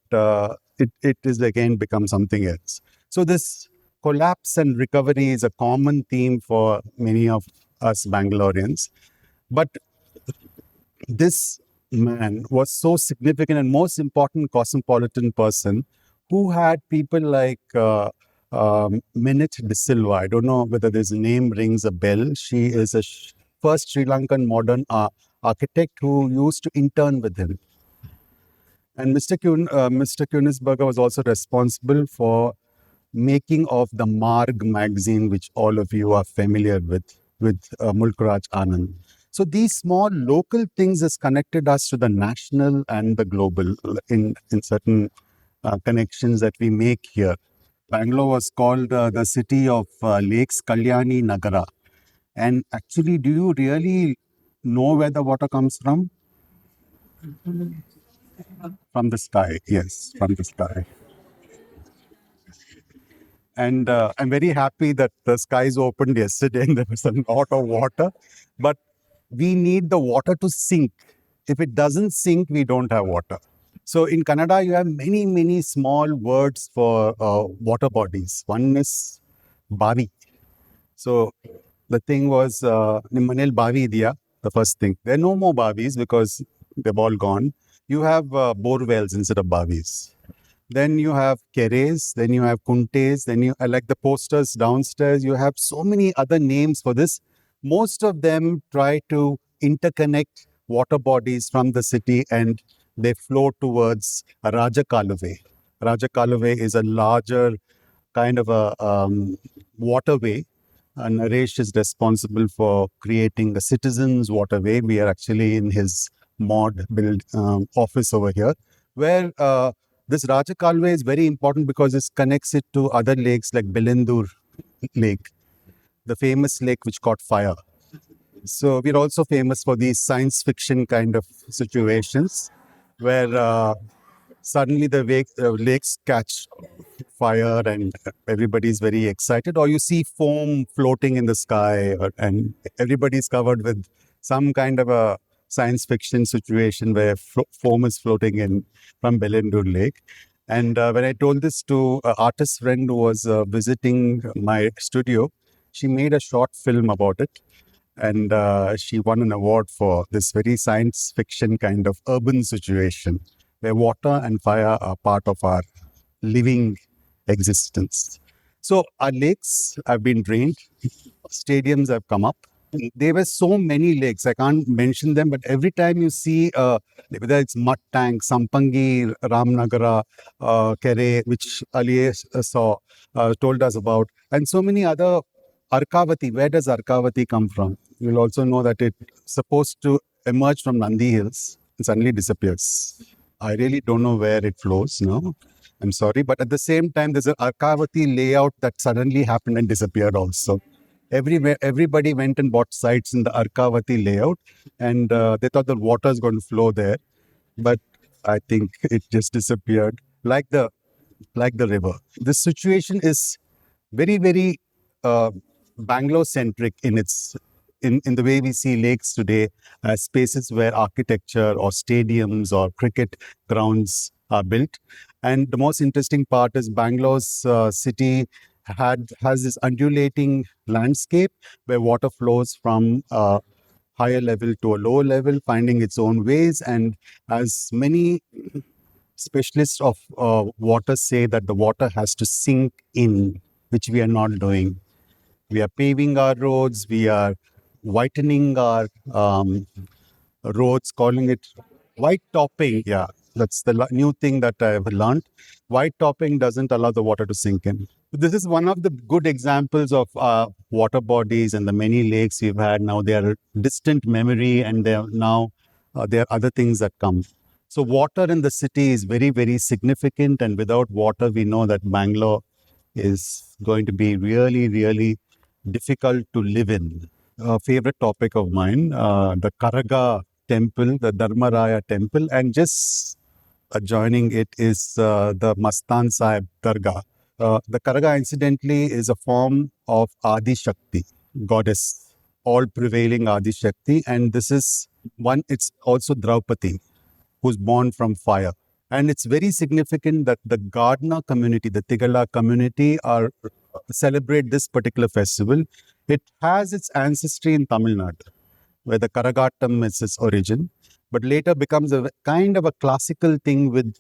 it is again become something else. So this collapse and recovery is a common theme for many of us Bangaloreans. But this man was so significant and most important cosmopolitan person who had people like Minute De Silva. I don't know whether this name rings a bell. She is a first Sri Lankan modern architect who used to intern with him. And Mr. Kunisberger was also responsible for making of the Marg magazine, which all of you are familiar with Mulkraj Anand. So these small local things has connected us to the national and the global in certain connections that we make here. Bangalore was called the city of lakes, Kalyani Nagara. And actually, do you really know where the water comes from? From the sky, yes, from the sky. And I'm very happy that the skies opened yesterday and there was a lot of water. But we need the water to sink. If it doesn't sink, we don't have water. So in Kannada, you have many, many small words for water bodies. One is bavi. So the thing was, Nimmanel bavi idya, the first thing. There are no more bavis because they've all gone. You have bore wells instead of bavis. Then you have keres, then you have kuntes, then you like the posters downstairs. You have so many other names for this. Most of them try to interconnect water bodies from the city and they flow towards Raja Kaluve. Raja Kaluve is a larger kind of a waterway. Naresh is responsible for creating the Citizens Waterway. We are actually in his mod build office over here, where this Raja Kalwe is very important because it connects it to other lakes like Belendur Lake, the famous lake which caught fire. So we're also famous for these science fiction kind of situations where suddenly the lakes catch fire and everybody's very excited, or you see foam floating in the sky, and everybody's covered with some kind of a science fiction situation where foam is floating in from Belendur Lake. And when I told this to an artist friend who was visiting my studio, she made a short film about it. And she won an award for this very science fiction kind of urban situation where water and fire are part of our living existence. So our lakes have been drained, stadiums have come up. There were so many lakes, I can't mention them, but every time you see, whether it's Mud Tank, Sampangi, Ramnagara, Kere, which Aliyeh told us about, and so many other. Arkavati, where does Arkavati come from? You'll also know that it's supposed to emerge from Nandi Hills and suddenly disappears. I really don't know where it flows now. I'm sorry. But at the same time, there's an Arkavati layout that suddenly happened and disappeared also. Everybody went and bought sites in the Arkavati layout and they thought the water is going to flow there. But I think it just disappeared like the river. This situation is very, very Bangalore centric in the way we see lakes today as spaces where architecture or stadiums or cricket grounds are built. And the most interesting part is Bangalore's city has this undulating landscape where water flows from higher level to a lower level, finding its own ways. And as many specialists of water say that the water has to sink in, which we are not doing. We are paving our roads, we are whitening our roads, calling it white topping. Yeah, that's the new thing that I've learned. White topping doesn't allow the water to sink in. This is one of the good examples of water bodies and the many lakes we've had. Now they are distant memory, and there are other things that come. So water in the city is very, very significant, and without water, we know that Bangalore is going to be really, really difficult to live in. A favorite topic of mine, the Karaga temple, the Dharmaraya temple, and just adjoining it is the Mastan Sahib Dargah. The Karaga, incidentally, is a form of Adi Shakti, goddess, all prevailing Adi Shakti, and this is one, it's also Draupadi, who's born from fire. And it's very significant that the Gardner community, the Tigala community, celebrate this particular festival. It has its ancestry in Tamil Nadu, where the Karagattam is its origin, but later becomes a kind of a classical thing with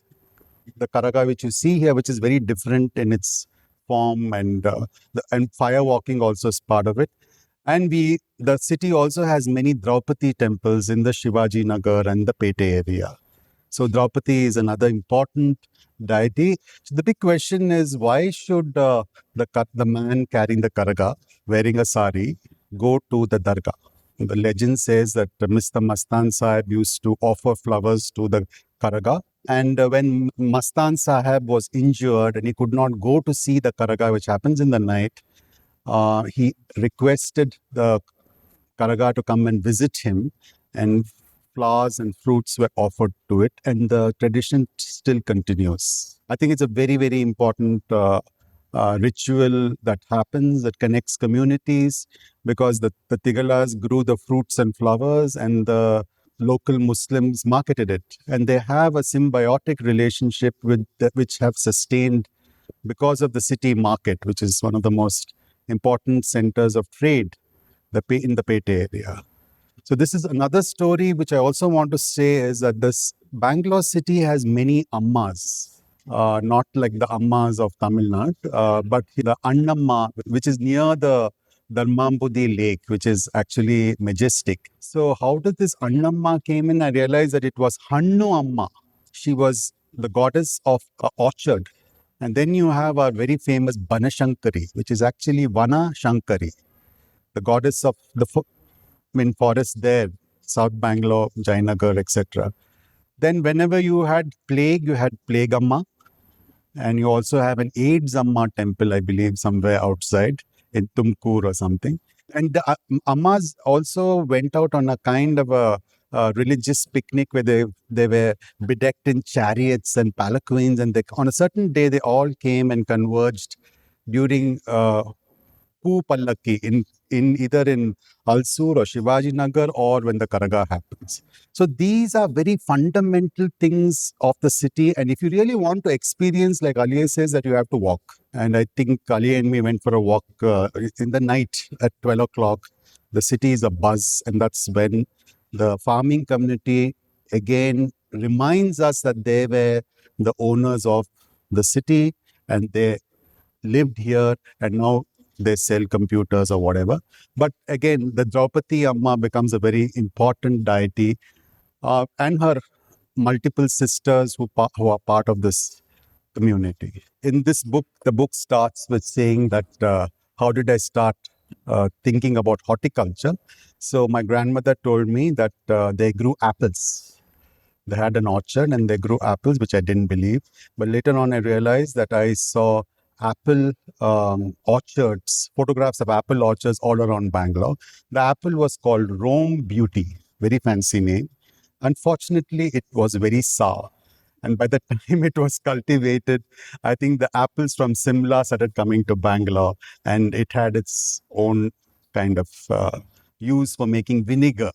the Karaga, which you see here, which is very different in its form, and and fire walking also is part of it. And the city also has many Draupadi temples in the Shivaji Nagar and the Pete area. So Draupadi is another important deity. So the big question is, why should the man carrying the karaga, wearing a sari, go to the dargah? The legend says that Mr. Mastan Sahib used to offer flowers to the karaga. And when Mastan Sahib was injured and he could not go to see the karaga, which happens in the night, he requested the Karaga to come and visit him, and flowers and fruits were offered to it, and the tradition still continues. I think it's a very, very important ritual that happens that connects communities, because the Tigalas grew the fruits and flowers, and the local Muslims marketed it, and they have a symbiotic relationship which have sustained because of the city market, which is one of the most important centers of trade in the Pete area. So this is another story which I also want to say, is that this Bangalore city has many ammas, not like the ammas of Tamil Nadu, but the Annamma, which is near the Dharmambudi lake, which is actually majestic. So how did this Annamma came in? I realized that it was Hannu Amma. She was the goddess of orchard. And then you have our very famous Banashankari, which is actually Vana Shankari, the goddess of the forest there, South Bangalore, Jayanagar, etc. Then whenever you had plague Amma, and you also have an AIDS Amma temple, I believe, somewhere outside in Tumkur or something. And the Ammas also went out on a kind of a religious picnic where they were bedecked in chariots and palanquins, and on a certain day they all came and converged during Poo Pallaki in either in Alsur or Shivaji Nagar, or when the Karaga happens. So these are very fundamental things of the city. And if you really want to experience, like Aliyeh says, that you have to walk. And I think Aliyeh and me went for a walk in the night at 12 o'clock. The city is abuzz, and that's when the farming community again reminds us that they were the owners of the city, and they lived here, and now they sell computers or whatever. But again, the Draupadi Amma becomes a very important deity, and her multiple sisters who are part of this community. In this book, the book starts with saying that how did I start thinking about horticulture? So my grandmother told me that they grew apples. They had an orchard and they grew apples, which I didn't believe. But later on, I realized that I saw apple orchards, photographs of apple orchards all around Bangalore. The apple was called Rome Beauty, very fancy name. Unfortunately, it was very sour. And by the time it was cultivated, I think the apples from Simla started coming to Bangalore, and it had its own kind of use for making vinegar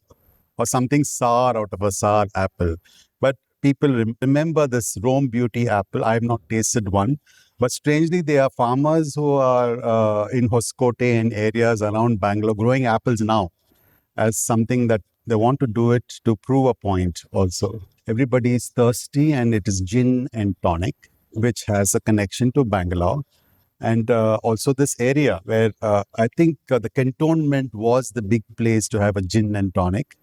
or something sour out of a sour apple. But people remember this Rome Beauty apple. I have not tasted one. But strangely, there are farmers who are in Hoskote and areas around Bangalore growing apples now as something that they want to do it to prove a point also. Everybody is thirsty, and it is gin and tonic, which has a connection to Bangalore. And also this area where I think the cantonment was the big place to have a gin and tonic.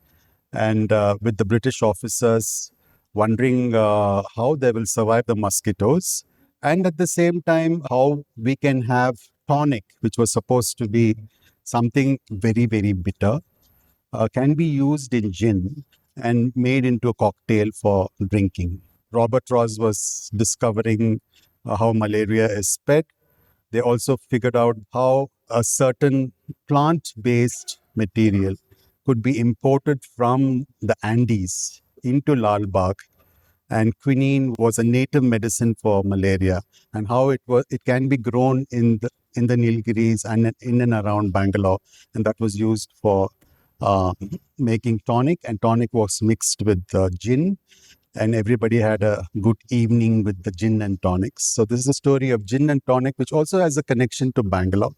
And with the British officers wondering how they will survive the mosquitoes, and at the same time, how we can have tonic, which was supposed to be something very, very bitter, can be used in gin and made into a cocktail for drinking. Robert Ross was discovering how malaria is spread. They also figured out how a certain plant-based material could be imported from the Andes into Lal Bagh, and quinine was a native medicine for malaria, and how it can be grown in the Nilgiris and in and around Bangalore, and that was used for making tonic, and tonic was mixed with gin, and everybody had a good evening with the gin and tonics. So this is a story of gin and tonic, which also has a connection to Bangalore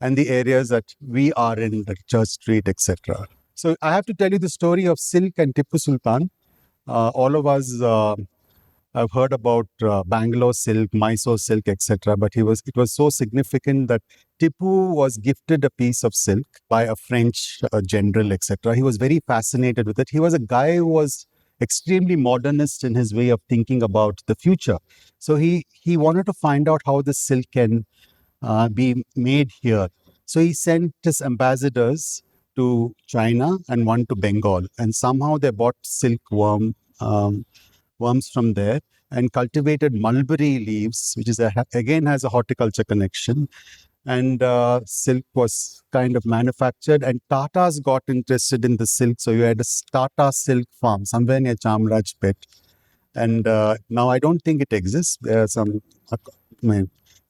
and the areas that we are in, like Church Street, etc. So I have to tell you the story of Silk and Tipu Sultan. All of us I've heard about Bangalore silk, Mysore silk, etc. But it was so significant that Tipu was gifted a piece of silk by a French general, etc. He was very fascinated with it. He was a guy who was extremely modernist in his way of thinking about the future. So he wanted to find out how the silk can be made here. So he sent his ambassadors to China and one to Bengal, and somehow they bought worms from there and cultivated mulberry leaves, which is again has a horticulture connection. And silk was kind of manufactured, and Tatas got interested in the silk. So you had a Tata silk farm somewhere near Chamrajpet. And now I don't think it exists. There are some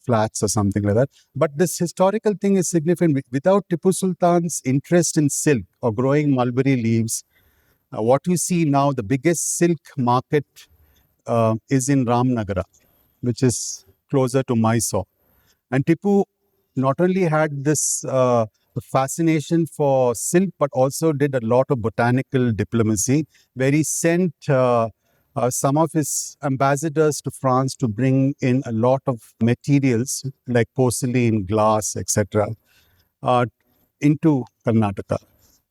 flats or something like that. But this historical thing is significant. Without Tipu Sultan's interest in silk or growing mulberry leaves, what you see now, the biggest silk market is in Ramnagara, which is closer to Mysore. And Tipu not only had this fascination for silk, but also did a lot of botanical diplomacy, where he sent some of his ambassadors to France to bring in a lot of materials like porcelain, glass, etc., uh, into Karnataka.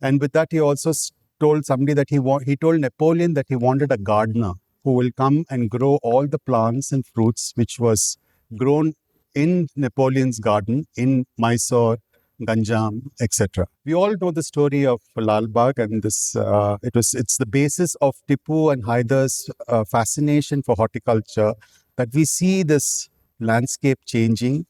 And with that, he also told somebody that he told Napoleon that he wanted a gardener who will come and grow all the plants and fruits which was grown in Napoleon's garden in Mysore, Ganjam, etc. We all know the story of Lal Bagh, and it's the basis of Tipu and Haidar's fascination for horticulture that we see this landscape changing,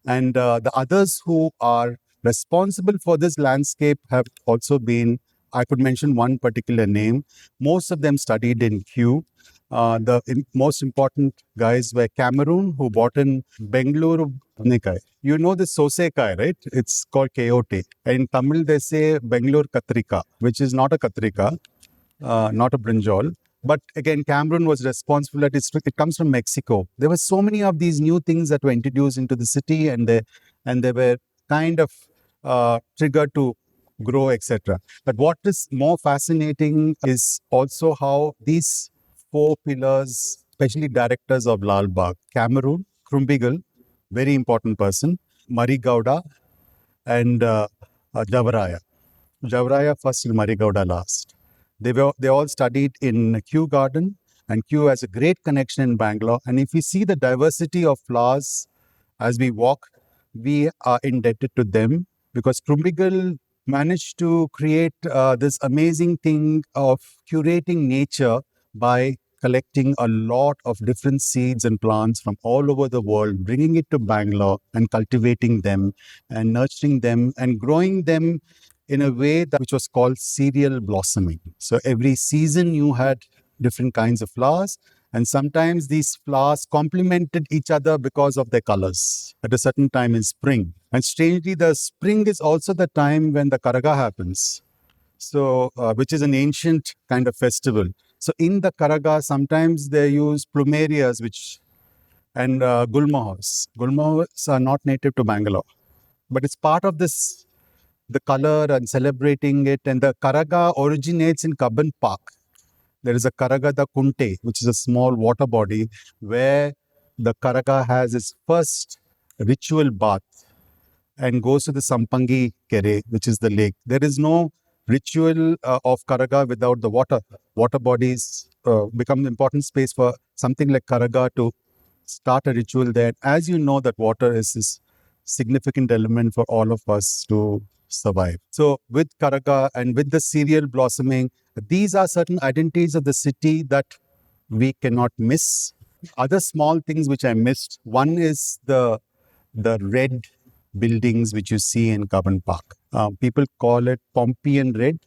and the others who are responsible for this landscape have also been. I could mention one particular name. Most of them studied in Kew. The most important guys were Cameroon, who bought in Bengaluru. You know the Sosekai, right? It's called Coyote. And in Tamil, they say Bengaluru Katrika, which is not a Katrika, not a brinjal. But again, Cameroon was responsible. It comes from Mexico. There were so many of these new things that were introduced into the city, and they were kind of triggered to grow, etc. But what is more fascinating is also how these four pillars, especially directors of Lal Bagh, Cameroon, Krumbigal, very important person, Mari Gowda, and Javaraya. Javaraya first and Mari Gowda last. They all studied in Kew Garden, and Kew has a great connection in Bangalore. And if we see the diversity of flowers as we walk, we are indebted to them, because Krumbigal managed to create this amazing thing of curating nature by collecting a lot of different seeds and plants from all over the world, bringing it to Bangalore and cultivating them and nurturing them and growing them in a way which was called serial blossoming. So every season you had different kinds of flowers, and sometimes these flowers complemented each other because of their colors at a certain time in spring. And strangely, the spring is also the time when the Karaga happens, so which is an ancient kind of festival. So in the Karaga, sometimes they use plumerias, and gulmohars. Gulmohars are not native to Bangalore, but it's part of this, the color and celebrating it. And the Karaga originates in Cubbon Park. There is a Karaga the Kunte, which is a small water body where the Karaga has its first ritual bath and goes to the Sampangi Kere, which is the lake. There is no ritual of Karaga without the water. Water bodies become an important space for something like Karaga to start a ritual there. As you know, that water is this significant element for all of us to survive. So with Karaga and with the cereal blossoming, these are certain identities of the city that we cannot miss. Other small things which I missed, one is the red buildings which you see in Cubbon Park. People call it Pompeian red,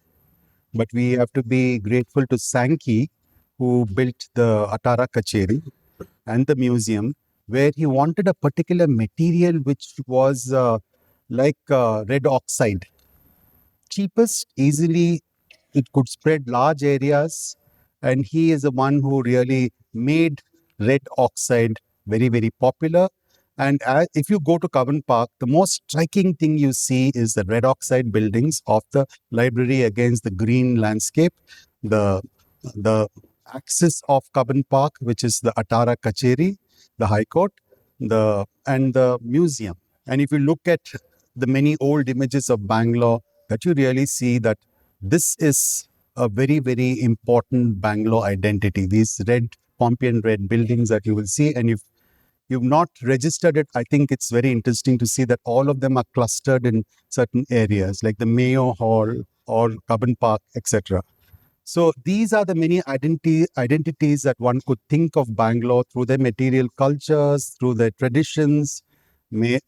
but we have to be grateful to Sankey, who built the Atara Kacheri and the museum, where he wanted a particular material which was like red oxide. Cheapest, easily, it could spread large areas, and he is the one who really made red oxide very, very popular. And if you go to Cubbon Park, the most striking thing you see is the red oxide buildings of the library against the green landscape. The axis of Cubbon Park, which is the Atara Kacheri, the High Court, and the museum. And if you look at the many old images of Bangalore, that you really see that this is a very, very important Bangalore identity. These red, Pompeian red buildings that you will see, and if you've not registered it, I think it's very interesting to see that all of them are clustered in certain areas, like the Mayo Hall or Cubbon Park, etc. So these are the many identities that one could think of Bangalore through their material cultures, through their traditions, may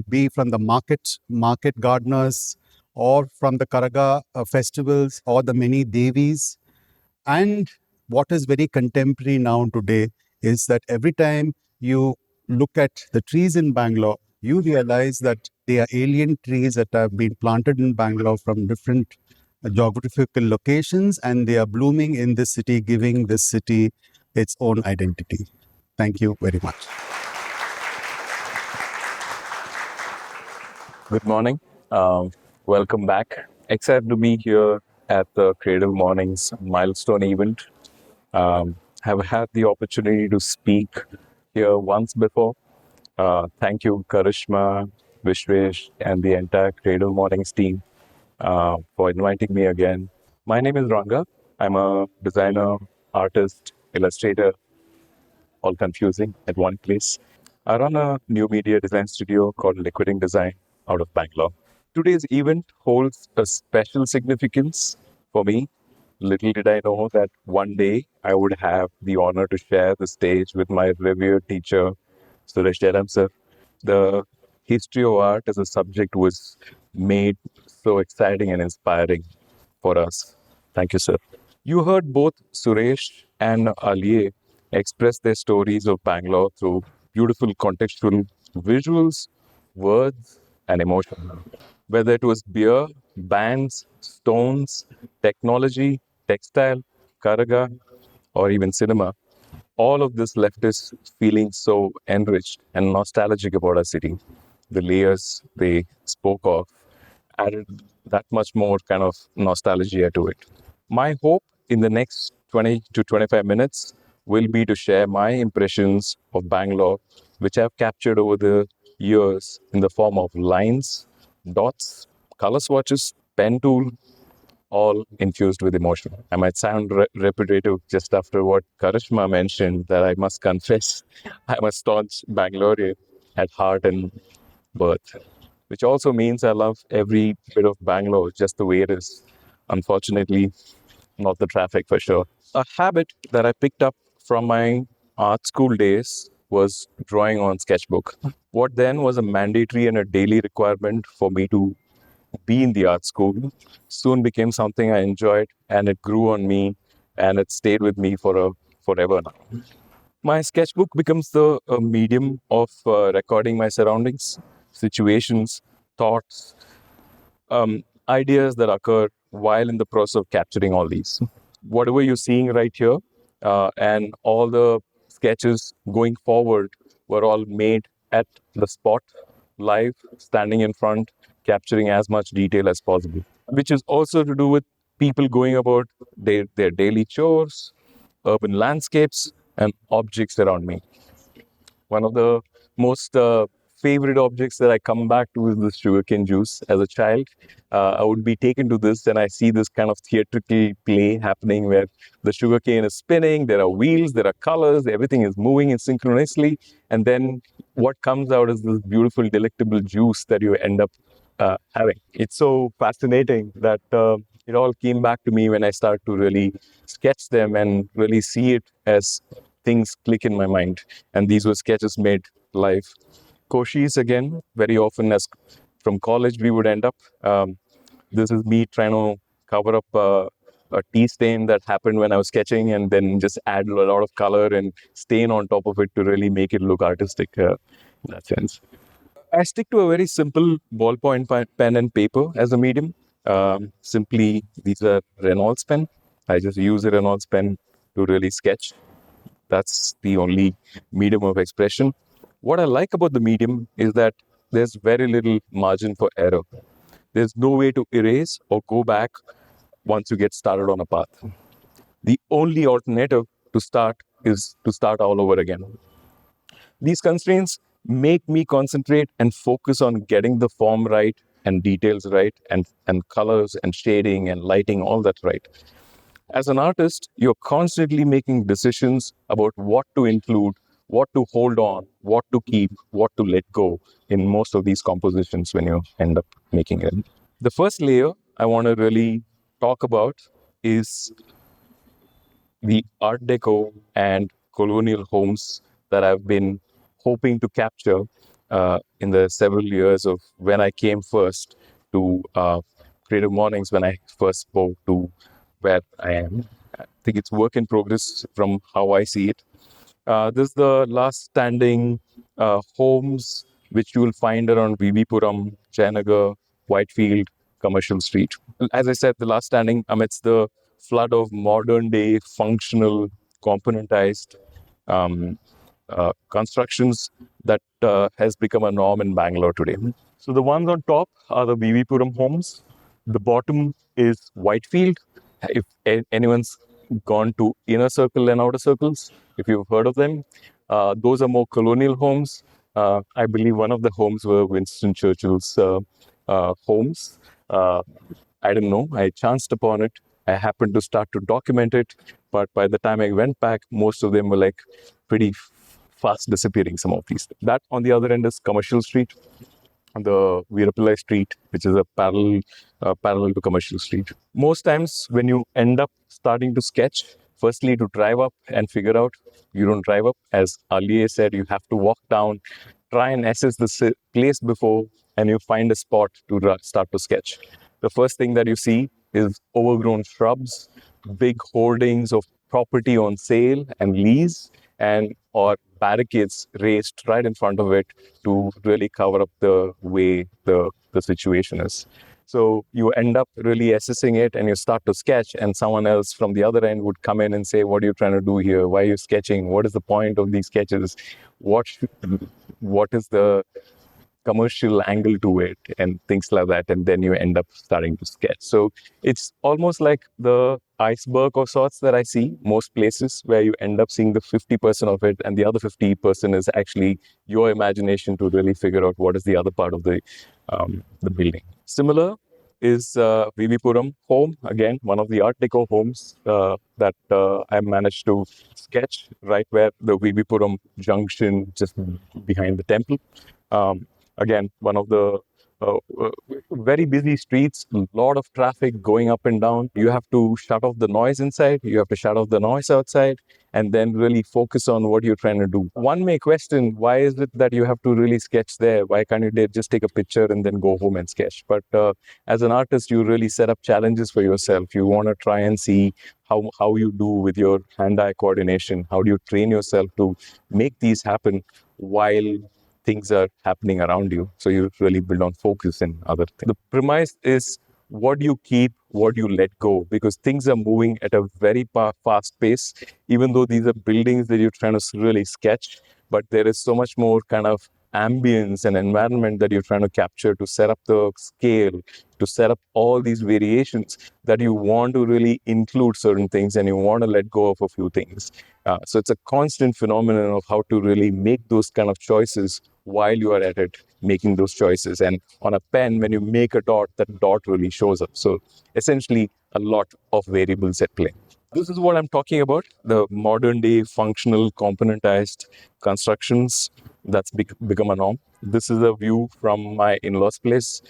be from the market gardeners, or from the Karaga festivals, or the many Devis. And what is very contemporary now today is that every time you look at the trees in Bangalore, you realize that they are alien trees that have been planted in Bangalore from different geographical locations, and they are blooming in this city, giving this city its own identity. Thank you very much. Good morning. Welcome back. Excited to be here at the Creative Mornings milestone event. Have had the opportunity to speak here once before. Thank you, Karishma, Vishwesh, and the entire Creative Mornings team for inviting me again. My name is Ranga. I'm a designer, artist, illustrator, all confusing at one place. I run a new media design studio called Liquiding Design out of Bangalore. Today's event holds a special significance for me. Little did I know that one day I would have the honor to share the stage with my revered teacher, Suresh Jairam sir. The history of art as a subject was made so exciting and inspiring for us. Thank you, sir. You heard both Suresh and Aliyeh express their stories of Bangalore through beautiful contextual visuals, words, and emotion. Whether it was beer, bands, stones, technology, textile, karaga, or even cinema, all of this left us feeling so enriched and nostalgic about our city. The layers they spoke of added that much more kind of nostalgia to it. My hope in the next 20 to 25 minutes will be to share my impressions of Bangalore, which I've captured over the years in the form of lines, dots, color swatches, pen tool, all infused with emotion. I might sound repetitive just after what Karishma mentioned, that I must confess I'm a staunch Bangalorean at heart and birth, which also means I love every bit of Bangalore just the way it is. Unfortunately, not the traffic for sure. A habit that I picked up from my art school days was drawing on sketchbook. What then was a mandatory and a daily requirement for me to be in the art school soon became something I enjoyed, and it grew on me, and it stayed with me for forever now. My sketchbook becomes the medium of recording my surroundings, situations, thoughts, ideas that occur while in the process of capturing all these. Whatever you're seeing right here, and all the sketches going forward were all made at the spot, live, standing in front, capturing as much detail as possible, which is also to do with people going about their daily chores, urban landscapes, and objects around me. One of the most favorite objects that I come back to is the sugarcane juice. As a child, I would be taken to this, and I see this kind of theatrical play happening where the sugarcane is spinning, there are wheels, there are colors, everything is moving in synchronously, and then what comes out is this beautiful, delectable juice that you end up having. It's so fascinating that it all came back to me when I started to really sketch them and really see it as things click in my mind. And these were sketches made live. Koshis, again, very often as from college, we would end up. This is me trying to cover up a tea stain that happened when I was sketching, and then just add a lot of color and stain on top of it to really make it look artistic in that sense. I stick to a very simple ballpoint pen and paper as a medium. Simply, these are Reynolds pen. I just use a Reynolds pen to really sketch. That's the only medium of expression. What I like about the medium is that there's very little margin for error. There's no way to erase or go back once you get started on a path. The only alternative to start is to start all over again. These constraints make me concentrate and focus on getting the form right and details right and colors and shading and lighting, all that right. As an artist, you're constantly making decisions about what to include, what to hold on, what to keep, what to let go in most of these compositions when you end up making it. The first layer I want to really talk about is the Art Deco and colonial homes that I've been hoping to capture in the several years of when I came first to Creative Mornings, when I first spoke to where I am. I think it's work in progress from how I see it. This is the last standing homes which you will find around Vivipuram, Jayanagar, Whitefield, Commercial Street. As I said, the last standing amidst the flood of modern day functional componentized constructions that has become a norm in Bangalore today. So the ones on top are the Vivipuram homes. The bottom is Whitefield. If anyone's gone to inner circle and outer circles, if you've heard of them, those are more colonial homes. I believe one of the homes were Winston Churchill's homes. I didn't know. I chanced upon it. I happened to start to document it, but by the time I went back, most of them were like pretty fast disappearing. Some of these. That on the other end is Commercial Street, the Veerapillai Street, which is a parallel to Commercial Street. Most times, when you end up starting to sketch, firstly to drive up and figure out, you don't drive up. As Aliyeh said, you have to walk down, try and assess the place before, and you find a spot to start to sketch. The first thing that you see is overgrown shrubs, big hoardings of property on sale and lease, and or barricades raised right in front of it to really cover up the way the situation is. So you end up really assessing it and you start to sketch, and someone else from the other end would come in and say, what are you trying to do here? Why are you sketching? What is the point of these sketches? What is the commercial angle to it and things like that, and then you end up starting to sketch. So it's almost like the iceberg of sorts that I see most places, where you end up seeing the 50% of it and the other 50% is actually your imagination to really figure out what is the other part of the building. Similar is Vivipuram home, again one of the Art Deco homes that I managed to sketch right where the Vivipuram junction, just behind the temple. Again, one of the very busy streets, a lot of traffic going up and down. You have to shut off the noise inside, you have to shut off the noise outside, and then really focus on what you're trying to do. One may question, why is it that you have to really sketch there? Why can't you just take a picture and then go home and sketch? But as an artist, you really set up challenges for yourself. You want to try and see how you do with your hand-eye coordination. How do you train yourself to make these happen while things are happening around you? So you really build on focus and other things. The premise is what you keep, what you let go, because things are moving at a very fast pace, even though these are buildings that you're trying to really sketch, but there is so much more kind of ambience and environment that you're trying to capture to set up the scale, to set up all these variations, that you want to really include certain things and you want to let go of a few things. So it's a constant phenomenon of how to really make those kind of choices while you are at it, making those choices. And on a pen, when you make a dot, that dot really shows up. So essentially, a lot of variables at play. This is what I'm talking about, the modern day functional componentized constructions that's become a norm. This is a view from my in-laws' place.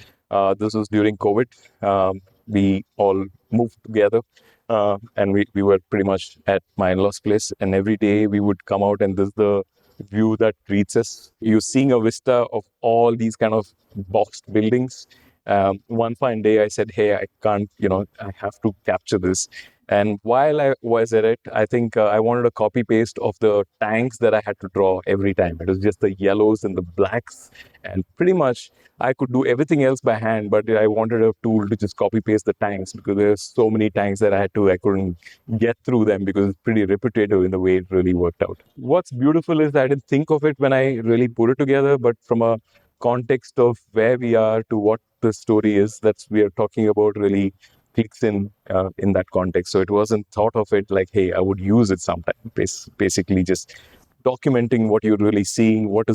This was during COVID. We all moved together and we were pretty much at my in-laws' place. And every day we would come out and this is the view that greets us. You're seeing a vista of all these kind of boxed buildings. One fine day I said, hey, I can't, I have to capture this. And while I was at it, I think I wanted a copy paste of the tanks that I had to draw every time. It was just the yellows and the blacks. And pretty much I could do everything else by hand, but I wanted a tool to just copy paste the tanks because there's so many tanks that I couldn't get through them because it's pretty repetitive in the way it really worked out. What's beautiful is I didn't think of it when I really put it together, but from a context of where we are to what the story is, we are talking about really clicks in that context. So it wasn't thought of it like, hey, I would use it sometime. Basically, just documenting what you're really seeing, what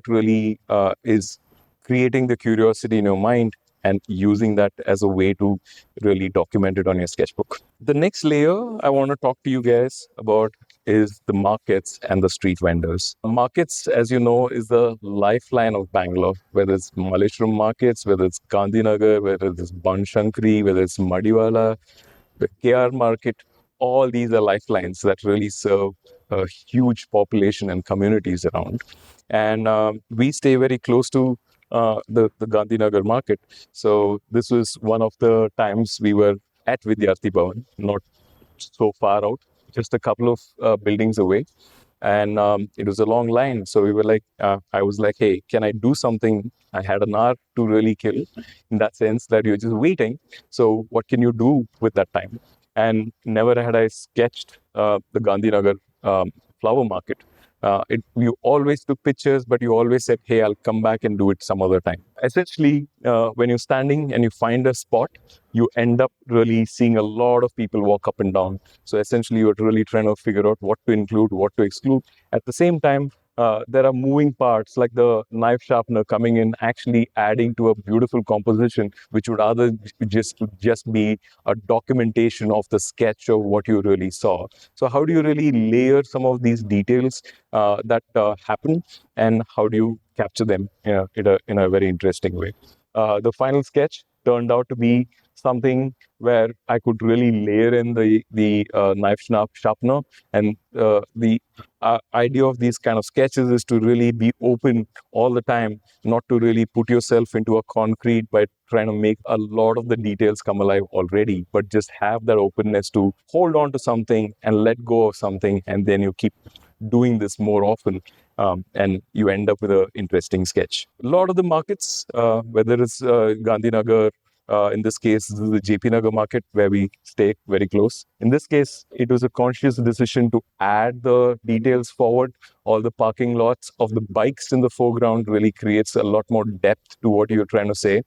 really is creating the curiosity in your mind, and using that as a way to really document it on your sketchbook. The next layer I want to talk to you guys about is the markets and the street vendors. Markets, as you know, is the lifeline of Bangalore, whether it's Malleshwaram markets, whether it's Gandhinagar, whether it's Banshankari, whether it's Madiwala, the KR market. All these are lifelines that really serve a huge population and communities around. And we stay very close to the Gandhinagar market. So this was one of the times we were at Vidyarthi Bhavan, not so far out, just a couple of buildings away. And it was a long line. So we were like, I was like, hey, can I do something? I had an hour to really kill, in that sense that you're just waiting. So what can you do with that time? And never had I sketched the Gandhinagar flower market. You always took pictures, but you always said, hey, I'll come back and do it some other time. Essentially, when you're standing and you find a spot, you end up really seeing a lot of people walk up and down. So essentially, you're really trying to figure out what to include, what to exclude. At the same time, there are moving parts like the knife sharpener coming in, actually adding to a beautiful composition, which would other just be a documentation of the sketch of what you really saw. So how do you really layer some of these details that happen, and how do you capture them in a very interesting way? The final sketch turned out to be something where I could really layer in the knife sharpener, and the idea of these kind of sketches is to really be open all the time, not to really put yourself into a concrete by trying to make a lot of the details come alive already, but just have that openness to hold on to something and let go of something, and then you keep doing this more often, and you end up with an interesting sketch. A lot of the markets, whether it's Gandhinagar, in this case, this is the JP Nagar market where we stay very close. In this case, it was a conscious decision to add the details forward. All the parking lots of the bikes in the foreground really creates a lot more depth to what you're trying to say.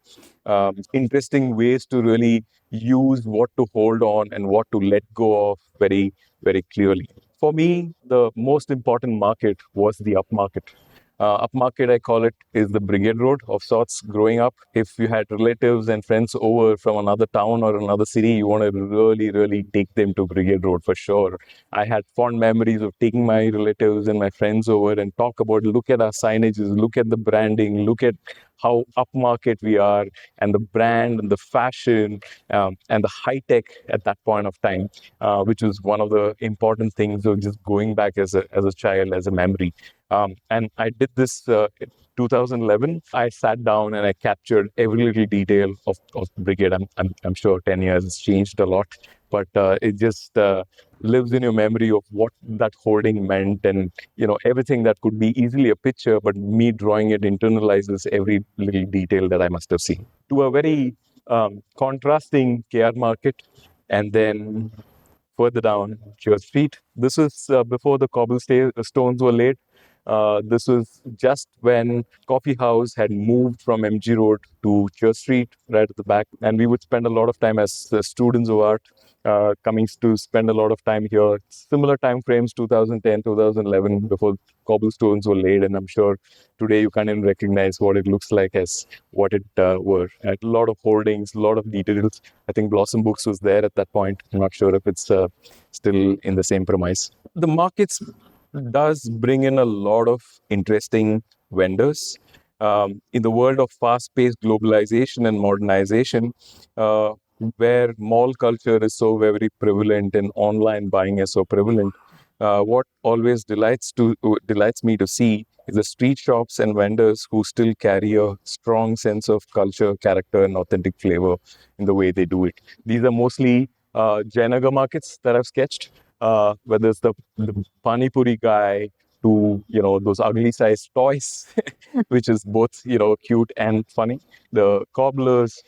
Interesting ways to really use what to hold on and what to let go of very, very clearly. For me, the most important market was the upmarket. Upmarket, I call it, is the Brigade Road of sorts. Growing up, if you had relatives and friends over from another town or another city, you want to really, really take them to Brigade Road for sure. I had fond memories of taking my relatives and my friends over and talk about, look at our signages, look at the branding, look at how upmarket we are, and the brand and the fashion, and the high tech at that point of time, which was one of the important things of just going back as a child, as a memory. And I did this in 2011. I sat down and I captured every little detail of Brigade. I'm sure 10 years has changed a lot, but it just lives in your memory of what that holding meant, and everything that could be easily a picture, but me drawing it internalizes every little detail that I must have seen. To a very contrasting KR market, and then further down Church Street. This was before the cobblestones were laid. This was just when Coffee House had moved from MG Road to Church Street, right at the back. And we would spend a lot of time as students of art, coming to spend a lot of time here. Similar time frames, 2010, 2011, before cobblestones were laid. And I'm sure today you can't even recognize what it looks like as what it were. A lot of holdings, a lot of details. I think Blossom Books was there at that point. I'm not sure if it's still in the same premise. The markets does bring in a lot of interesting vendors. In the world of fast-paced globalization and modernization, where mall culture is so very prevalent and online buying is so prevalent, what always delights me to see is the street shops and vendors who still carry a strong sense of culture, character, and authentic flavor in the way they do it. These are mostly Jainagar markets that I've sketched, whether it's the Pani Puri guy to those ugly sized toys, which is both cute and funny. The cobblers.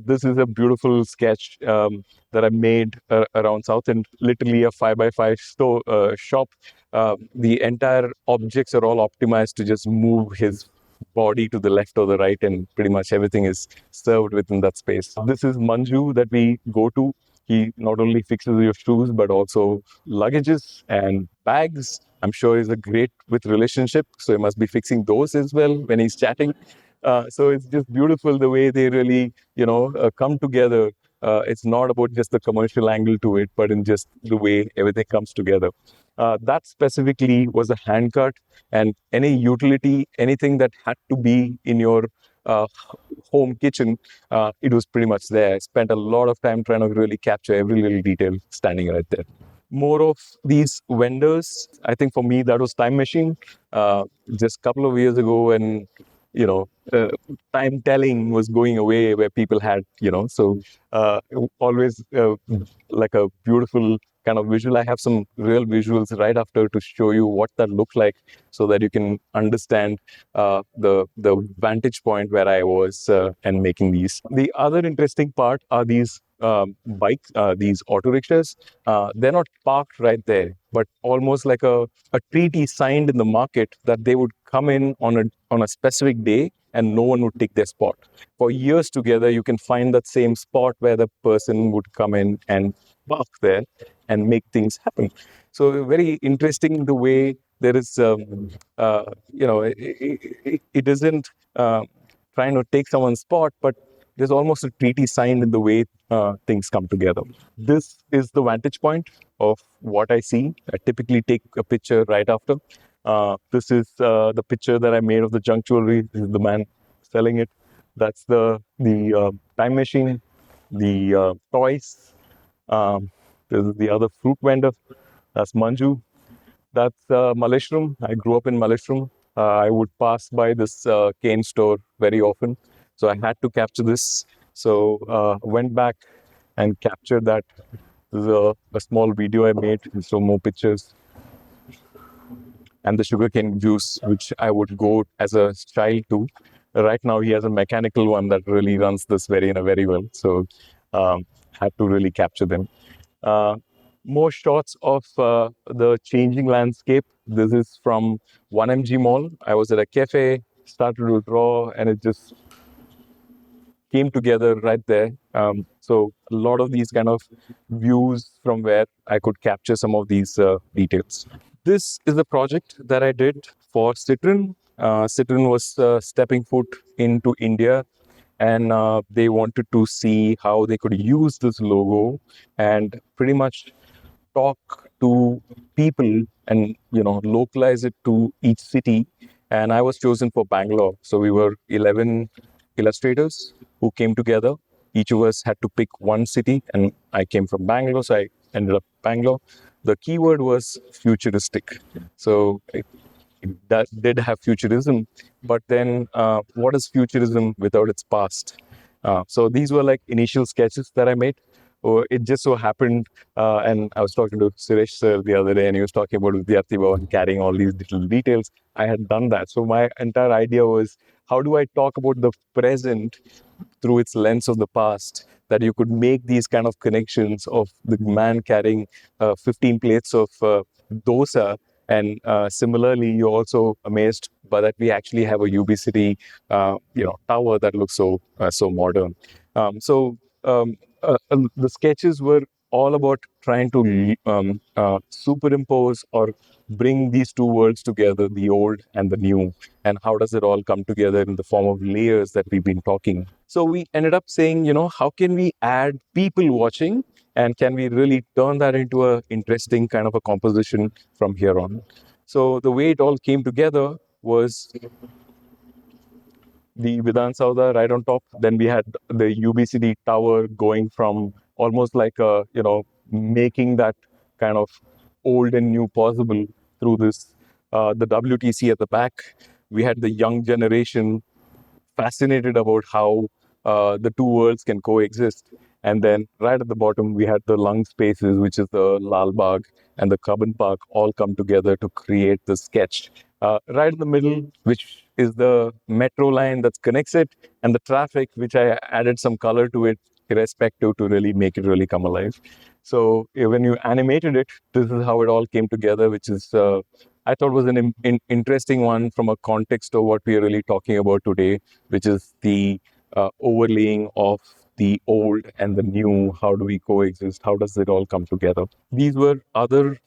This is a beautiful sketch that I made around South End. Literally a 5x5 shop. The entire objects are all optimized to just move his body to the left or the right, and pretty much everything is served within that space. This is Manju that we go to. He not only fixes your shoes, but also luggages and bags. I'm sure he's a great with relationship, so he must be fixing those as well when he's chatting. So it's just beautiful the way they really, come together. It's not about just the commercial angle to it, but in just the way everything comes together. That specifically was a hand cut, and any utility, anything that had to be in your uh, home kitchen, it was pretty much there. I spent a lot of time trying to really capture every little detail standing right there. More of these vendors, I think for me that was time machine. Just a couple of years ago, when you know uh, time telling was going away, where people had uh, always like a beautiful kind of visual. I have some real visuals right after to show you what that looks like, so that you can understand the vantage point where I was and making these. The other interesting part are these bikes, these auto rickshaws. They're not parked right there, but almost like a treaty signed in the market that they would come in on a specific day and no one would take their spot. For years together, you can find that same spot where the person would come in and park there and make things happen. So very interesting the way there is, it isn't trying to take someone's spot, but there's almost a treaty signed in the way things come together. This is the vantage point of what I see. I typically take a picture right after. This is the picture that I made of the junk jewelry. This is the man selling it. That's the time machine, the toys. This is the other fruit vendor. That's Manju. That's Malleshwaram. I grew up in Malleshwaram. I would pass by this cane store very often, so I had to capture this. So went back and captured that. This is a small video I made, so more pictures. And the sugarcane juice, which I would go as a child to. Right now, he has a mechanical one that really runs this very well. So had to really capture them. More shots of the changing landscape. This is from 1MG Mall. I was at a cafe, started to draw, and it just came together right there. So a lot of these kind of views from where I could capture some of these details. This is the project that I did for Citron. Citron was stepping foot into India, and they wanted to see how they could use this logo and pretty much talk to people and localize it to each city. And I was chosen for Bangalore, so we were 11 illustrators who came together. Each of us had to pick one city, and I came from Bangalore, so I ended up Bangalore. The keyword was futuristic. So that did have futurism, but then what is futurism without its past? So these were like initial sketches that I made. It just so happened, and I was talking to Suresh sir the other day, and he was talking about Vidyarthi Bhavan carrying all these little details. I had done that. So my entire idea was, how do I talk about the present through its lens of the past, that you could make these kind of connections of the man carrying 15 plates of dosa. And similarly, you're also amazed by that we actually have a UB City, tower that looks so modern. The sketches were all about trying to superimpose or bring these two worlds together, the old and the new, and how does it all come together in the form of layers that we've been talking. So we ended up saying, how can we add people watching, and can we really turn that into a interesting kind of a composition from here on? So the way it all came together was the Vidhan Sauda right on top. Then we had the UBCD tower going from almost like making that kind of old and new possible through this. The WTC at the back. We had the young generation fascinated about how the two worlds can coexist. And then right at the bottom, we had the lung spaces, which is the Lal Bagh and the Cubbon Park, all come together to create the sketch. Right in the middle, which is the metro line that connects it, and the traffic, which I added some color to it, irrespective, to really make it really come alive. So when you animated it, this is how it all came together, which is I thought was an interesting one from a context of what we are really talking about today, which is the overlaying of the old and the new. How do we coexist? How does it all come together? These were other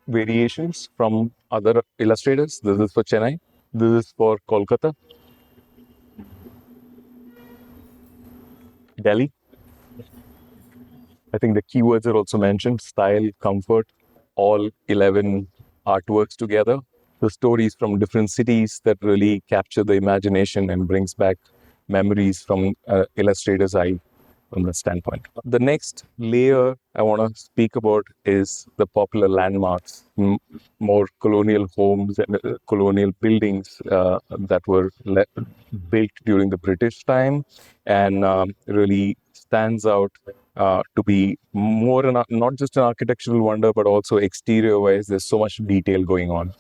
variations from other illustrators. This is for Chennai. This is for Kolkata, Delhi. I think the keywords are also mentioned: style, comfort, all 11 artworks together. The stories from different cities that really capture the imagination and brings back memories from illustrator's eye from that standpoint. The next layer I want to speak about is the popular landmarks, more colonial homes and colonial buildings that were built during the British time, and really stands out to be more not just an architectural wonder, but also exterior wise. There's so much detail going on.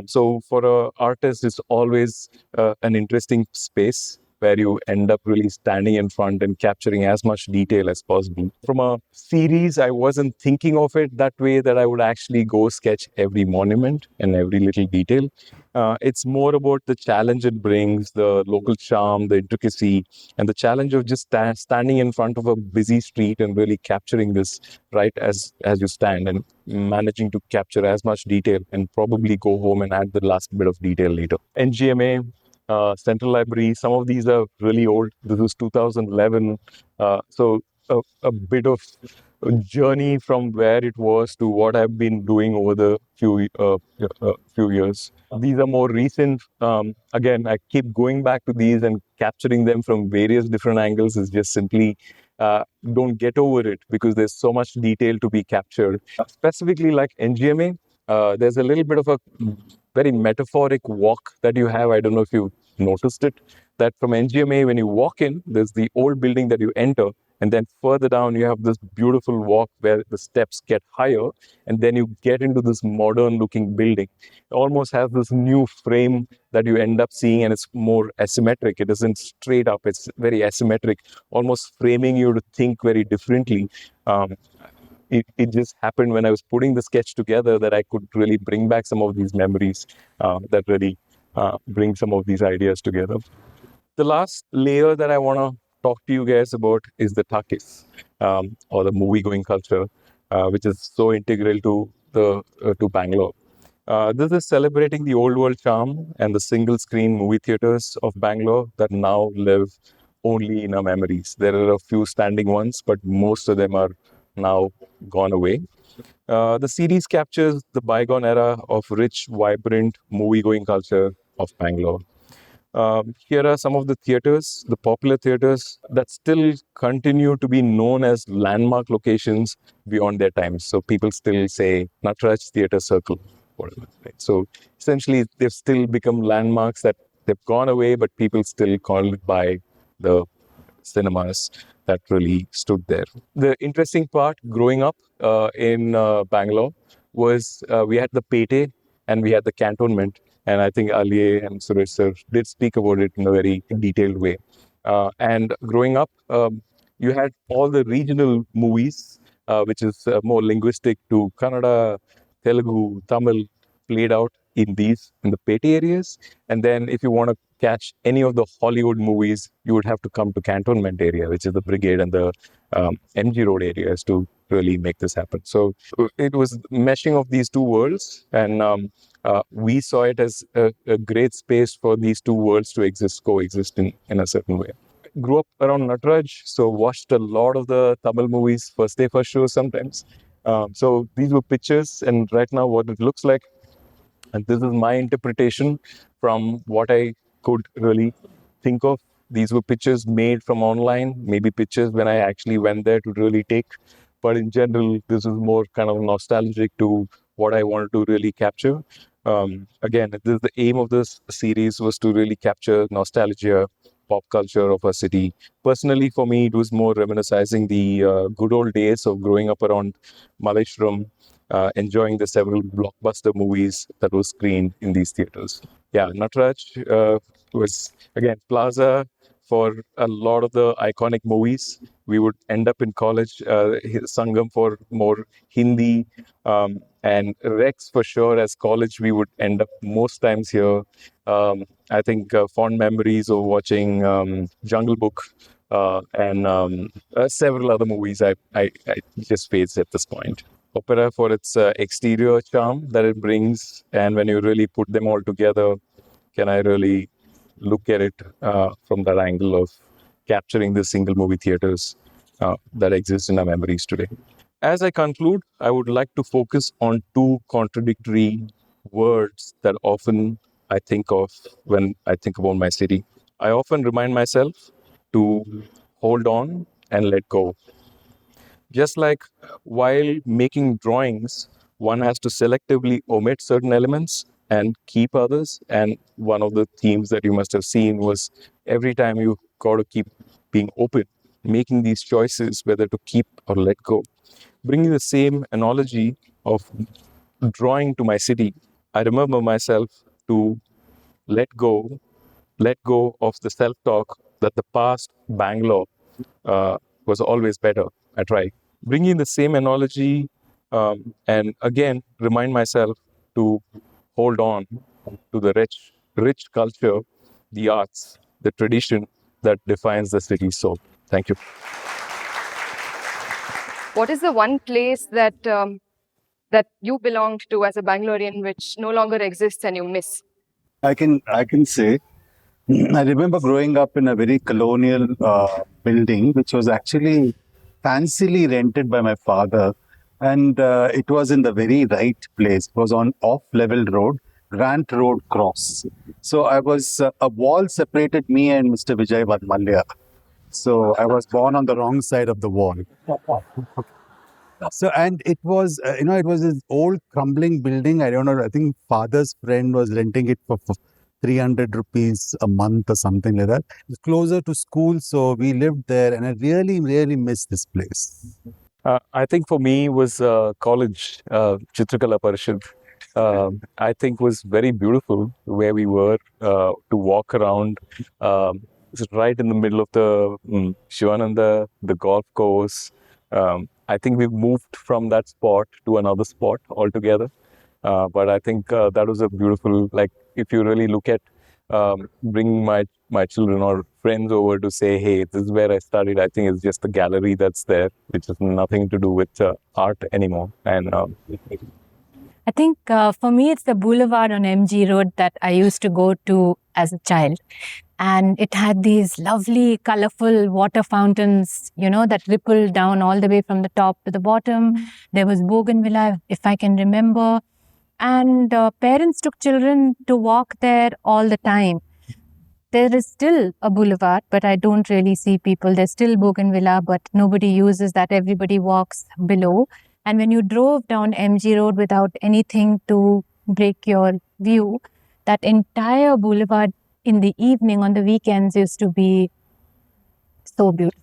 So for an artist, it's always an interesting space where you end up really standing in front and capturing as much detail as possible. From a series, I wasn't thinking of it that way, that I would actually go sketch every monument and every little detail. It's more about the challenge it brings, the local charm, the intricacy, and the challenge of just standing in front of a busy street and really capturing this right as you stand, and managing to capture as much detail and probably go home and add the last bit of detail later. NGMA, Central Library, some of these are really old. This is 2011. So a bit of a journey from where it was to what I've been doing over the few years. These are more recent. Again, I keep going back to these and capturing them from various different angles. Is just simply don't get over it, because there's so much detail to be captured. Specifically, like NGMA, there's a little bit of a very metaphoric walk that you have. I don't know if you noticed it, that from NGMA, when you walk in, there's the old building that you enter, and then further down, you have this beautiful walk where the steps get higher, and then you get into this modern looking building. It almost has this new frame that you end up seeing, and it's more asymmetric. It isn't straight up, it's very asymmetric, almost framing you to think very differently. It just happened when I was putting the sketch together that I could really bring back some of these memories that really bring some of these ideas together. The last layer that I want to talk to you guys about is the talkies, or the movie-going culture, which is so integral to Bangalore. This is celebrating the old world charm and the single-screen movie theaters of Bangalore that now live only in our memories. There are a few standing ones, but most of them are now gone away. The series captures the bygone era of rich, vibrant movie-going culture of Bangalore. Here are some of the theaters, the popular theaters that still continue to be known as landmark locations beyond their times. So people still say Nataraj Theatre Circle, whatever. Right? So essentially, they've still become landmarks that they've gone away, but people still call it by the cinemas that really stood there. The interesting part growing up in Bangalore was we had the Pete and we had the cantonment. And I think Aliyeh and Suresh sir did speak about it in a very detailed way. And growing up, you had all the regional movies, which is more linguistic to Kannada, Telugu, Tamil, played out in the Pete areas. And then if you want to catch any of the Hollywood movies, you would have to come to Cantonment area, which is the Brigade and the MG Road areas, to really make this happen. So it was meshing of these two worlds, and we saw it as a great space for these two worlds to coexist in a certain way. Grew up around Nataraj, so watched a lot of the Tamil movies, first day, first show sometimes. So these were pictures, and right now what it looks like, and this is my interpretation from what I could really think of. These were pictures made from online, maybe pictures when I actually went there to really take. But in general, this is more kind of nostalgic to what I wanted to really capture. Again, this is the aim of this series, was to really capture nostalgia, pop culture of a city. Personally, for me, it was more reminiscing the good old days of growing up around Maleshwaram, enjoying the several blockbuster movies that were screened in these theaters. Yeah, Nataraj was, again, Plaza, for a lot of the iconic movies. We would end up in college, Sangam for more Hindi, and Rex for sure. As college, we would end up most times here. I think fond memories of watching Jungle Book and several other movies I just face at this point. Opera for its exterior charm that it brings, and when you really put them all together, can I really look at it from that angle of capturing the single movie theaters that exist in our memories today. As I conclude, I would like to focus on two contradictory words that often I think of when I think about my city. I often remind myself to hold on and let go. Just like while making drawings, one has to selectively omit certain elements and keep others. And one of the themes that you must have seen was every time you got to keep being open, making these choices whether to keep or let go. Bringing the same analogy of drawing to my city, I remember myself to let go, let go of the self-talk that the past Bangalore was always better at right. Bringing the same analogy and again remind myself to hold on to the rich culture, the arts, the tradition that defines the city's soul. Thank you. What is the one place that that you belonged to as a Bangalorean which no longer exists and you miss? I can say I remember growing up in a very colonial building, which was actually fancily rented by my father, and it was in the very right place. It was on off-level road, Grant Road Cross. So I was a wall separated me and Mr. Vijay Vadmalya. So I was born on the wrong side of the wall. So, and it was, it was this old crumbling building. I don't know. I think father's friend was renting it for 300 rupees a month or something like that. It was closer to school. So we lived there and I really, really miss this place. I think for me was college, Chitrakala Parishad. I think was very beautiful where we were to walk around. It's right in the middle of the Shivananda, the golf course. I think we moved from that spot to another spot altogether. But I think that was a beautiful, like, if you really look at bringing my children or friends over to say, hey, this is where I studied, I think it's just the gallery that's there, which has nothing to do with art anymore. And I think for me, it's the boulevard on MG Road that I used to go to as a child. And it had these lovely, colorful water fountains, that rippled down all the way from the top to the bottom. There was bougainvillea, if I can remember. And parents took children to walk there all the time. There is still a boulevard, but I don't really see people. There's still bougainvillea, but nobody uses that. Everybody walks below. And when you drove down MG Road without anything to break your view, that entire boulevard in the evening on the weekends used to be so beautiful.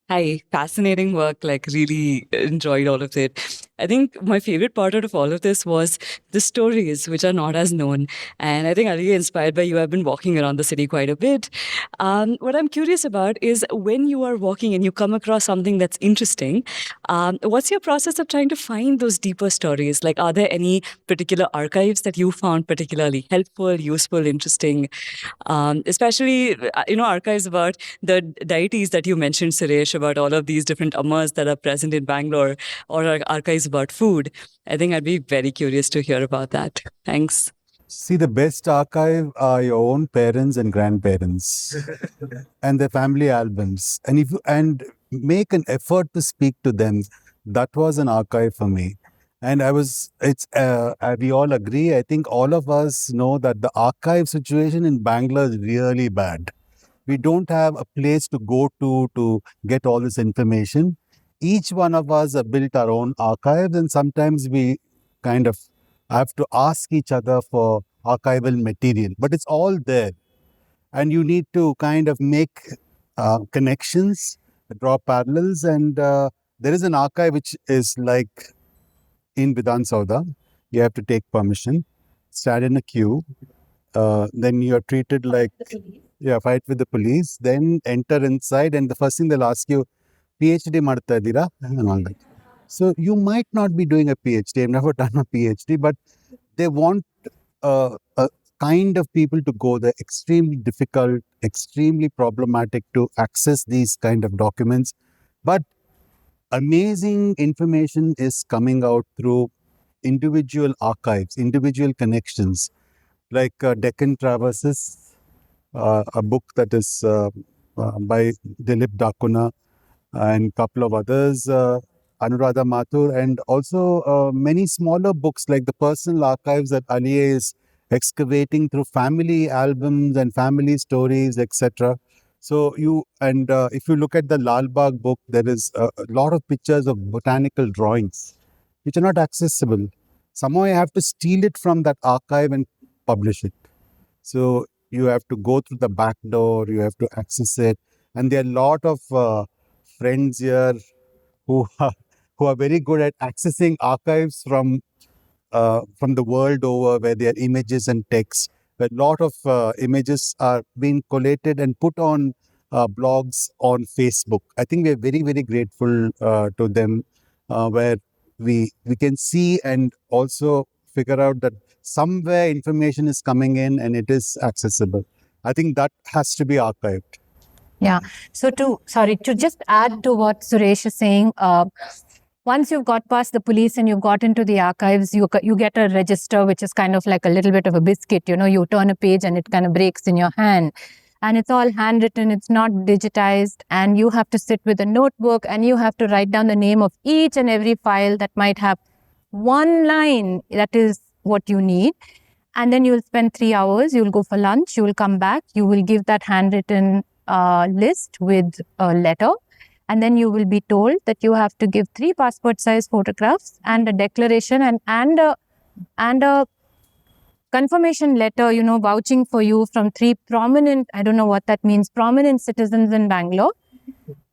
Hi, fascinating work. Like, really enjoyed all of it. I think my favorite part out of all of this was the stories, which are not as known. And I think, Aliyeh, inspired by you, I've been walking around the city quite a bit. What I'm curious about is when you are walking and you come across something that's interesting, what's your process of trying to find those deeper stories? Like, are there any particular archives that you found particularly helpful, useful, interesting? Especially, archives about the deities that you mentioned, Suresh, about all of these different ammas that are present in Bangalore, or archives about food. I think I'd be very curious to hear about that. Thanks. See, the best archive are your own parents and grandparents and their family albums. And if you and make an effort to speak to them, that was an archive for me. And we all agree. I think all of us know that the archive situation in Bangalore is really bad. We don't have a place to go to get all this information. Each one of us have built our own archives, and sometimes we kind of have to ask each other for archival material, but it's all there. And you need to kind of make connections, draw parallels, and there is an archive which is like in Vidhan Sauda. You have to take permission, stand in a queue, then you are treated like fight with the police, then enter inside, and the first thing they'll ask you, PhD ಮಾಡ್ತಾ ಇದ್ದೀರಾ? And all that. So you might not be doing a PhD. I've never done a PhD, but they want a kind of people to go there. Extremely difficult, extremely problematic to access these kind of documents. But amazing information is coming out through individual archives, individual connections, like Deccan Traverses, a book that is by Dilip Dakuna, and a couple of others, Anuradha Mathur, and also many smaller books like the personal archives that Aliyeh is excavating through family albums and family stories, etc. So if you look at the Lal Bagh book, there is a lot of pictures of botanical drawings which are not accessible. Somehow I have to steal it from that archive and publish it. So you have to go through the back door, you have to access it. And there are a lot of friends here who who are very good at accessing archives from the world over, where there are images and text. Where a lot of images are being collated and put on blogs on Facebook. I think we are very, very grateful to them, where we can see and also figure out that somewhere information is coming in and it is accessible. I think that has to be archived. Yeah. So to just add to what Suresh is saying, once you've got past the police and you've got into the archives, you get a register, which is kind of like a little bit of a biscuit. You turn a page and it kind of breaks in your hand. And it's all handwritten, it's not digitized. And you have to sit with a notebook and you have to write down the name of each and every file that might have one line. That is what you need. And then you'll spend 3 hours, you'll go for lunch, you will come back, you will give that handwritten list with a letter. And then you will be told that you have to give 3 passport size photographs and a declaration and a confirmation letter, vouching for you from 3 prominent, I don't know what that means, prominent citizens in Bangalore.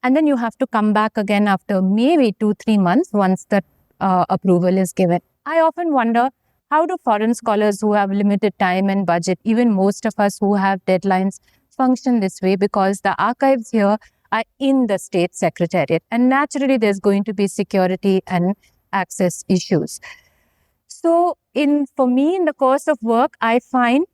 And then you have to come back again after maybe 2-3 months once that approval is given. I often wonder, how do foreign scholars who have limited time and budget, even most of us who have deadlines, function this way? Because the archives here are in the state secretariat, and naturally there's going to be security and access issues. So for me, in the course of work, I find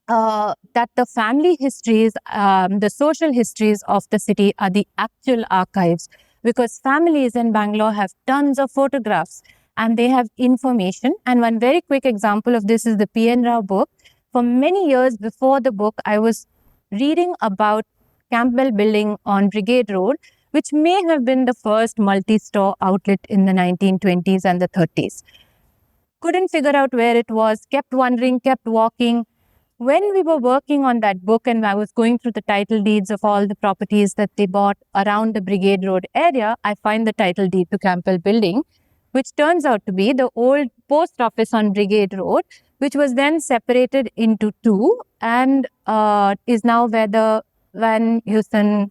that the family histories, the social histories of the city are the actual archives, because families in Bangalore have tons of photographs and they have information. And one very quick example of this is the P.N. Rao book. For many years before the book, I was reading about Campbell Building on Brigade Road, which may have been the first multi-store outlet in the 1920s and the 30s. Couldn't figure out where it was, kept wondering, kept walking. When we were working on that book and I was going through the title deeds of all the properties that they bought around the Brigade Road area, I find the title deed to Campbell Building, which turns out to be the old post office on Brigade Road, which was then separated into 2 and is now where the Van Heusen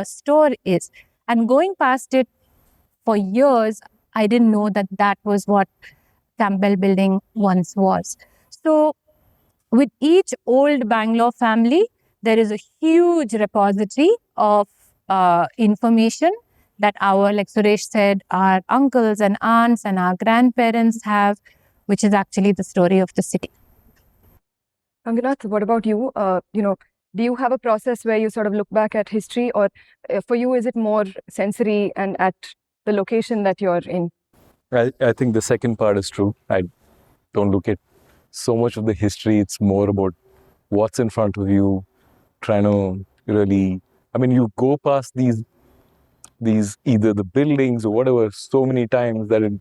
store is. And going past it for years, I didn't know that that was what Campbell Building once was. So with each old Bangalore family, there is a huge repository of information that like Suresh said, our uncles and aunts and our grandparents have, which is actually the story of the city. Anganath, what about you? Do you have a process where you sort of look back at history, or for you, is it more sensory and at the location that you're in? I think the second part is true. I don't look at so much of the history. It's more about what's in front of you, trying to really, you go past these either the buildings or whatever so many times that it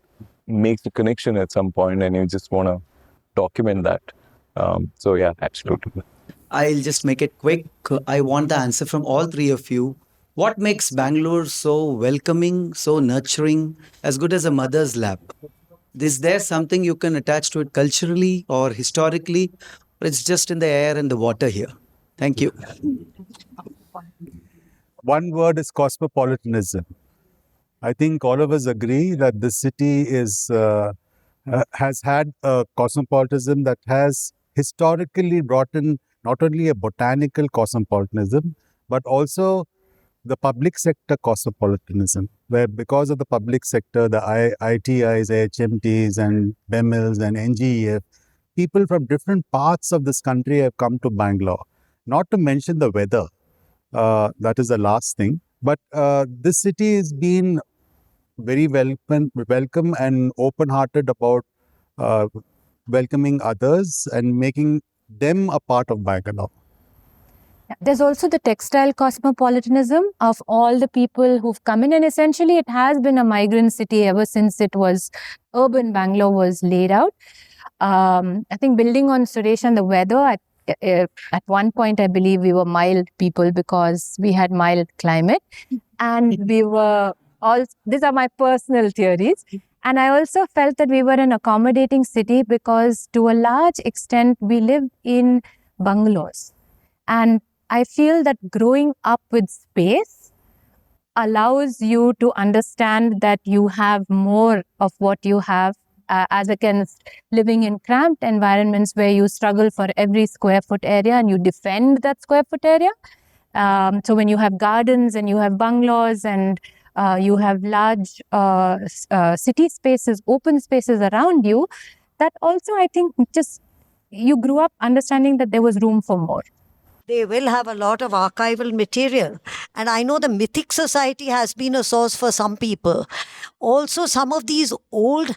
makes a connection at some point and you just want to document that. So yeah, absolutely. I'll just make it quick. I want the answer from all 3 of you. What makes Bangalore so welcoming, so nurturing, as good as a mother's lap? Is there something you can attach to it culturally or historically, or it's just in the air and the water here? Thank you. One word is cosmopolitanism. I think all of us agree that the city has had a cosmopolitanism that has historically brought in not only a botanical cosmopolitanism, but also the public sector cosmopolitanism, where because of the public sector, the ITIs, HMTs, and BEMILs, and NGEF, people from different parts of this country have come to Bangalore. Not to mention the weather, that is the last thing. But this city has been very welcome and open-hearted about uh, welcoming others and making them a part of Bangalore. There's also the textile cosmopolitanism of all the people who've come in, and essentially it has been a migrant city ever since urban Bangalore was laid out. I think building on Suresh and the weather, at one point I believe we were mild people because we had mild climate, and we were all, these are my personal theories. And I also felt that we were an accommodating city because to a large extent we live in bungalows. And I feel that growing up with space allows you to understand that you have more of what you have as against living in cramped environments where you struggle for every square foot area and you defend that square foot area. So when you have gardens and you have bungalows and you have large city spaces, open spaces around you, that also I think just you grew up understanding that there was room for more. They will have a lot of archival material. And I know the Mythic Society has been a source for some people. Also, some of these old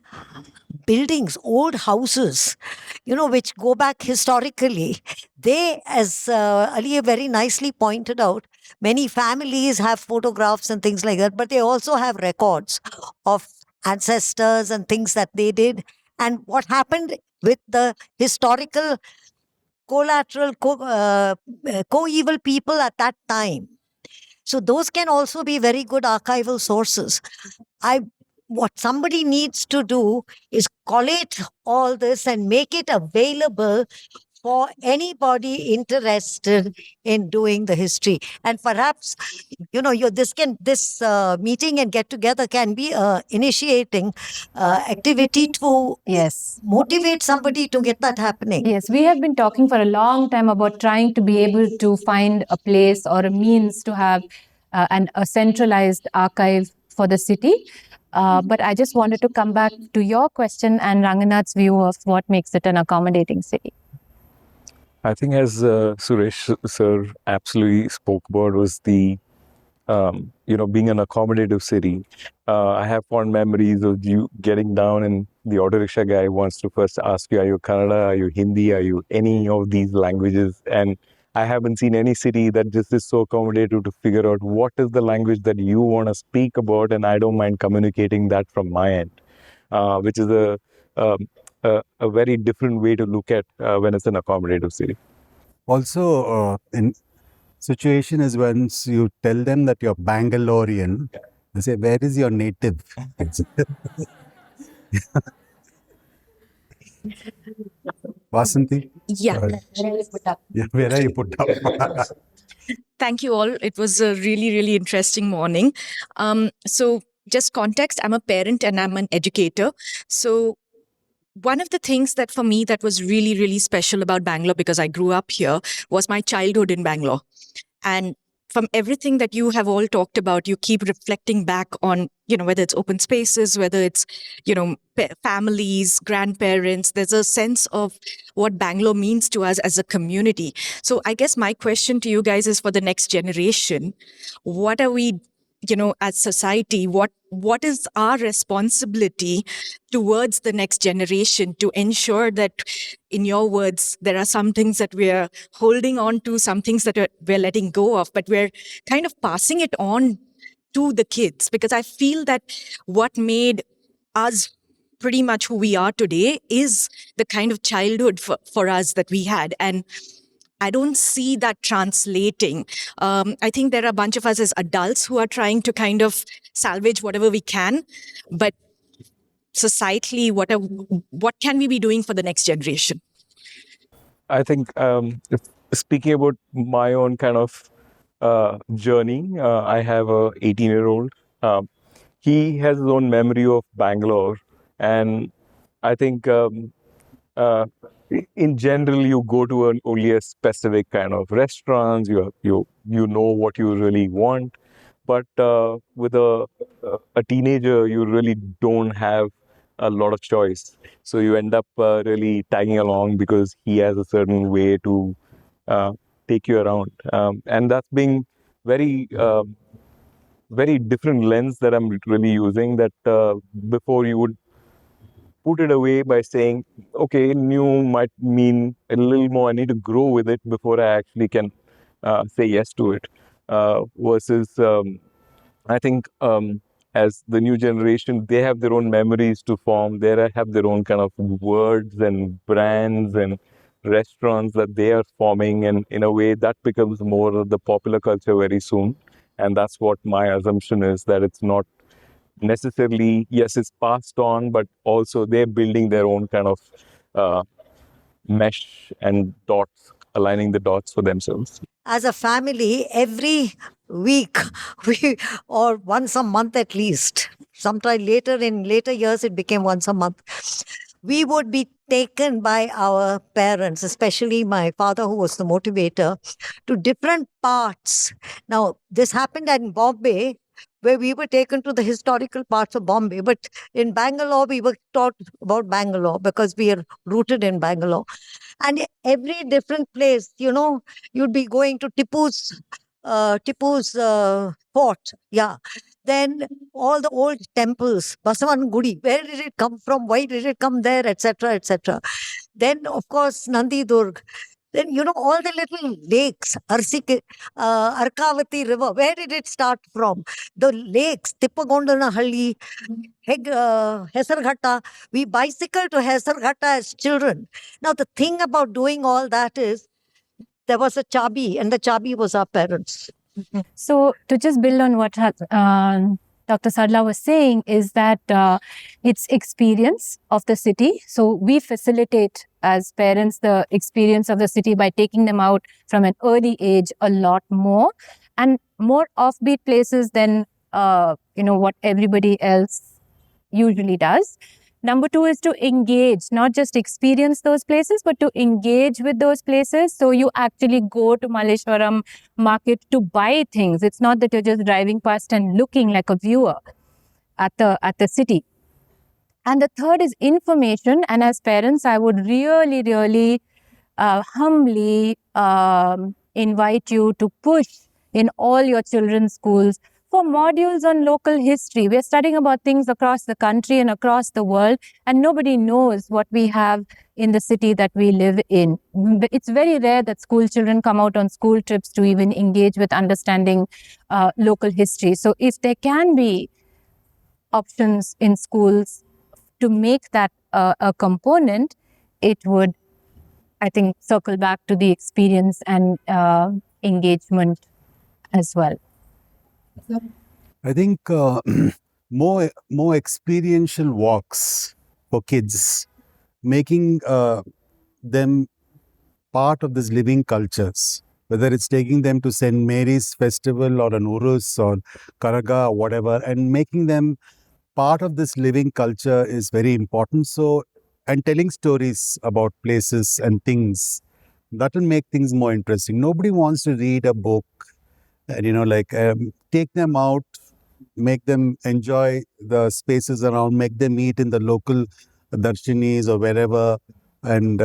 buildings, old houses, which go back historically, they, as Aliyeh very nicely pointed out, many families have photographs and things like that, but they also have records of ancestors and things that they did and what happened with the historical collateral, co-evil people at that time. So those can also be very good archival sources. What somebody needs to do is collate all this and make it available for anybody interested in doing the history. And perhaps, this meeting and get together can be initiating activity to motivate somebody to get that happening. Yes, we have been talking for a long time about trying to be able to find a place or a means to have a centralized archive for the city. But I just wanted to come back to your question and Ranganath's view of what makes it an accommodating city. I think as Suresh sir absolutely spoke about was the, being an accommodative city. I have fond memories of you getting down and the auto rickshaw guy wants to first ask you, are you Kannada, are you Hindi, are you any of these languages? And I haven't seen any city that just is so accommodative to figure out what is the language that you want to speak about, and I don't mind communicating that from my end, which is a very different way to look at when it's an accommodative city. Also, in situation is once you tell them that you're Bangalorean, they say, where is your native? Vasanti? Yeah. Where are you put up? Thank you all. It was a really, really interesting morning. So just context, I'm a parent and I'm an educator. So one of the things that for me that was really, really special about Bangalore, because I grew up here, was my childhood in Bangalore. And from everything that you have all talked about, you keep reflecting back on, whether it's open spaces, whether it's, families, grandparents, there's a sense of what Bangalore means to us as a community. So I guess my question to you guys is for the next generation, what are we, as society, what is our responsibility towards the next generation to ensure that, in your words, there are some things that we're holding on to, some things that we're letting go of, but we're kind of passing it on to the kids? Because I feel that what made us pretty much who we are today is the kind of childhood for us that we had. And I don't see that translating. I think there are a bunch of us as adults who are trying to kind of salvage whatever we can, but societally, what can we be doing for the next generation? I think speaking about my own kind of journey, I have a 18-year-old. He has his own memory of Bangalore, and I think in general, you go to only a specific kind of restaurants. You know what you really want, but with a teenager, you really don't have a lot of choice. So you end up really tagging along because he has a certain way to uh, take you around, and that's being very very different lens that I'm really using. That before you would put it away by saying, okay, new might mean a little more. I need to grow with it before I actually can say yes to it. Versus, I think as the new generation, they have their own memories to form. They have their own kind of words and brands and restaurants that they are forming. And in a way, that becomes more of the popular culture very soon. And that's what my assumption is, that it's not necessarily, yes, it's passed on, but also they're building their own kind of uh, mesh and dots, aligning the dots for themselves. As a family, every week we or once a month at least, sometime later in later years it became once a month, we would be taken by our parents, especially my father, who was the motivator, to different parts. Now this happened in Bombay, where we were taken to the historical parts of Bombay, but in Bangalore we were taught about Bangalore because we are rooted in Bangalore. And every different place, you'd be going to Tipu's fort. Yeah. Then all the old temples, Basavan Gudi, where did it come from? Why did it come there? Etc. Etc. Then, of course, Nandi Durg. Then, all the little lakes, Arkavati River, where did it start from? The lakes, Tippagondanahalli, Hesarghatta. We bicycled to Hesarghatta as children. Now, the thing about doing all that is there was a chabi, and the chabi was our parents. So to just build on what Dr. Sadla was saying is that it's experience of the city. So we facilitate as parents the experience of the city by taking them out from an early age a lot more, and more offbeat places than what everybody else usually does. Number two is to engage, not just experience those places, but to engage with those places. So you actually go to Malleshwaram market to buy things. It's not that you're just driving past and looking like a viewer at the city. And the third is information. And as parents, I would really, really humbly invite you to push in all your children's schools for modules on local history. We're studying about things across the country and across the world, and nobody knows what we have in the city that we live in. It's very rare that school children come out on school trips to even engage with understanding local history. So if there can be options in schools to make that a component, it would, I think, circle back to the experience and engagement as well. I think more experiential walks for kids, making them part of this living cultures, whether it's taking them to St. Mary's Festival or an Urus or Karaga or whatever, and making them part of this living culture is very important. So, and telling stories about places and things, that will make things more interesting. Nobody wants to read a book and, take them out, make them enjoy the spaces around, make them eat in the local darshanis or wherever, and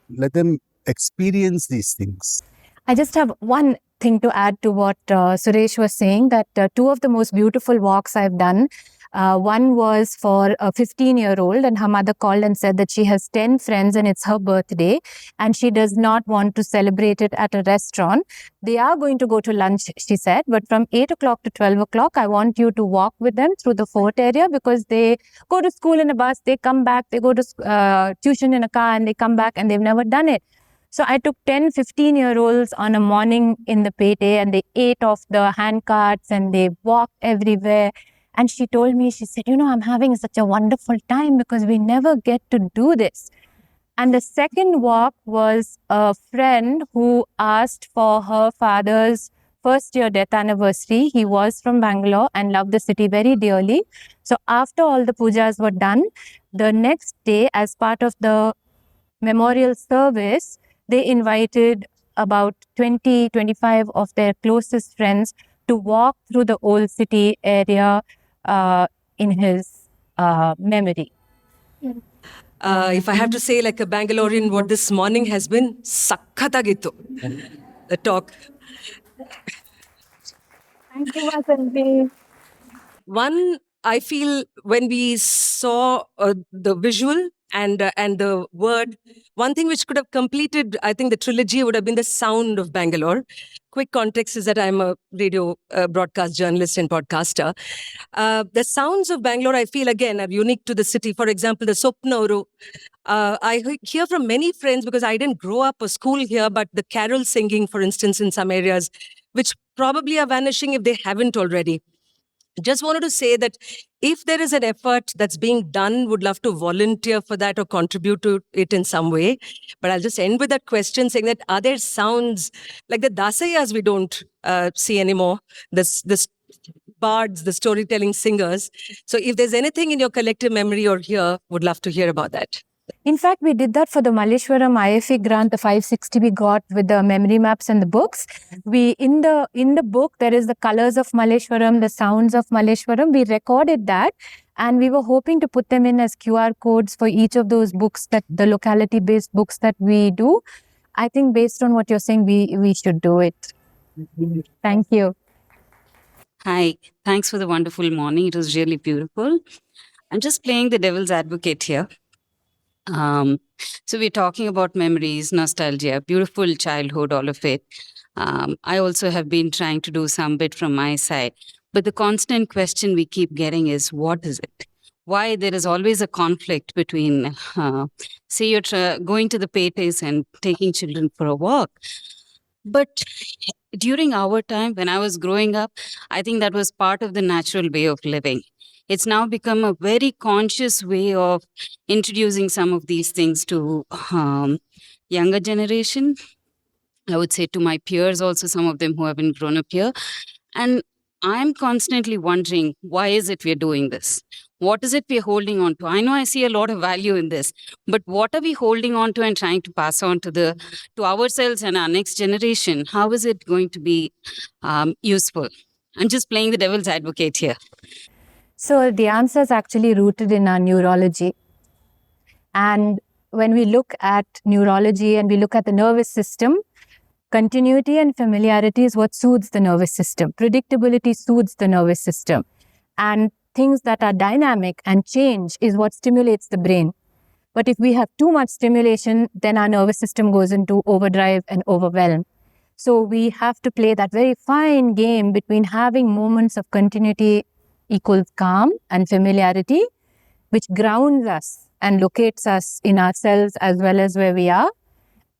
let them experience these things. I just have one thing to add to what Suresh was saying, that two of the most beautiful walks I've done. One was for a 15-year-old, and her mother called and said that she has 10 friends and it's her birthday and she does not want to celebrate it at a restaurant. They are going to go to lunch, she said, but from 8 o'clock to 12 o'clock, I want you to walk with them through the fort area, because they go to school in a bus, they come back, they go to tuition in a car, and they come back, and they've never done it. So I took 10, 15-year-olds on a morning in the Pete, and they ate off the hand carts and they walked everywhere. And she told me, she said, I'm having such a wonderful time because we never get to do this. And the second walk was a friend who asked for her father's first-year death anniversary. He was from Bangalore and loved the city very dearly. So after all the pujas were done, the next day, as part of the memorial service, they invited about 20, 25 of their closest friends to walk through the old city area in his memory. If I have to say, like a Bangalorean, what this morning has been, sakkatagittu. The talk. Thank you, Vasanthi. One, I feel when we saw the visual and the word, one thing which could have completed, I think, the trilogy would have been the sound of Bangalore. Quick context is that I'm a radio broadcast journalist and podcaster. The sounds of Bangalore, I feel, again, are unique to the city. For example, the Sopnauru. Hear from many friends, because I didn't grow up or school here, but the carol singing, for instance, in some areas, which probably are vanishing if they haven't already. Just wanted to say that if there is an effort that's being done, would love to volunteer for that or contribute to it in some way. But I'll just end with that question saying that are there sounds like the dasayas we don't see anymore, this bards, the storytelling singers. So if there's anything in your collective memory or here, would love to hear about that. In fact, we did that for the Malleshwaram IFA grant, the 560 we got with the memory maps and the books. We in the book, there is the colors of Malleshwaram, the sounds of Malleshwaram. We recorded that, and we were hoping to put them in as QR codes for each of those books, that the locality-based books that we do. I think based on what you're saying, we should do it. Thank you. Hi, thanks for the wonderful morning. It was really beautiful. I'm just playing the devil's advocate here. So we're talking about memories, nostalgia, beautiful childhood, all of it. I also have been trying to do some bit from my side. But the constant question we keep getting is, what is it? Why there is always a conflict between, say you're going to the Petes and taking children for a walk. But during our time, when I was growing up, I think that was part of the natural way of living. It's now become a very conscious way of introducing some of these things to younger generation. I would say to my peers also, some of them who have been grown up here. And I'm constantly wondering, why is it we're doing this? What is it we're holding on to? I know I see a lot of value in this, but what are we holding on to and trying to pass on to ourselves and our next generation? How is it going to be useful? I'm just playing the devil's advocate here. So the answer is actually rooted in our neurology. And when we look at neurology and we look at the nervous system, continuity and familiarity is what soothes the nervous system. Predictability soothes the nervous system. And things that are dynamic and change is what stimulates the brain. But if we have too much stimulation, then our nervous system goes into overdrive and overwhelm. So we have to play that very fine game between having moments of continuity equals calm and familiarity, which grounds us and locates us in ourselves as well as where we are,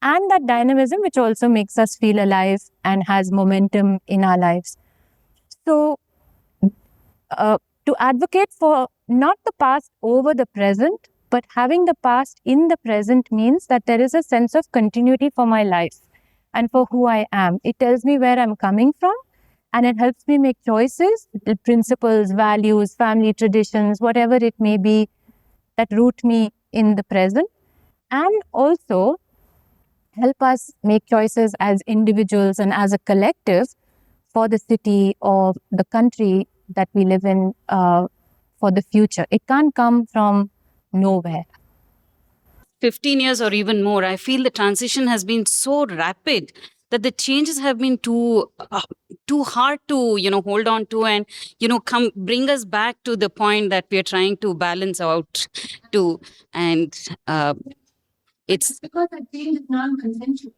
and that dynamism which also makes us feel alive and has momentum in our lives. So to advocate for not the past over the present, but having the past in the present means that there is a sense of continuity for my life and for who I am. It tells me where I'm coming from, and it helps me make choices, principles, values, family traditions, whatever it may be, that root me in the present, and also help us make choices as individuals and as a collective for the city or the country that we live in for the future. It can't come from nowhere. 15 years or even more, I feel the transition has been so rapid that the changes have been too hard to hold on to and bring us back to the point that we are trying to balance out to. And it's because that change is non-consensual.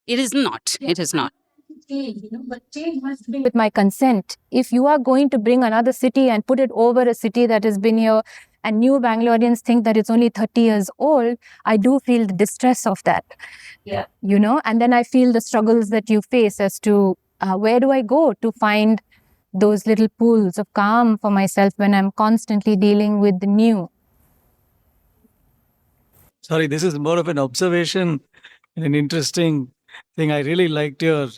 It is not. It is not. But change must be with my consent. If you are going to bring another city and put it over a city that has been here, and new Bangaloreans think that it's only 30 years old, I do feel the distress of that. Yeah. And then I feel the struggles that you face as to where do I go to find those little pools of calm for myself when I'm constantly dealing with the new. Sorry, this is more of an observation and an interesting thing. I really liked your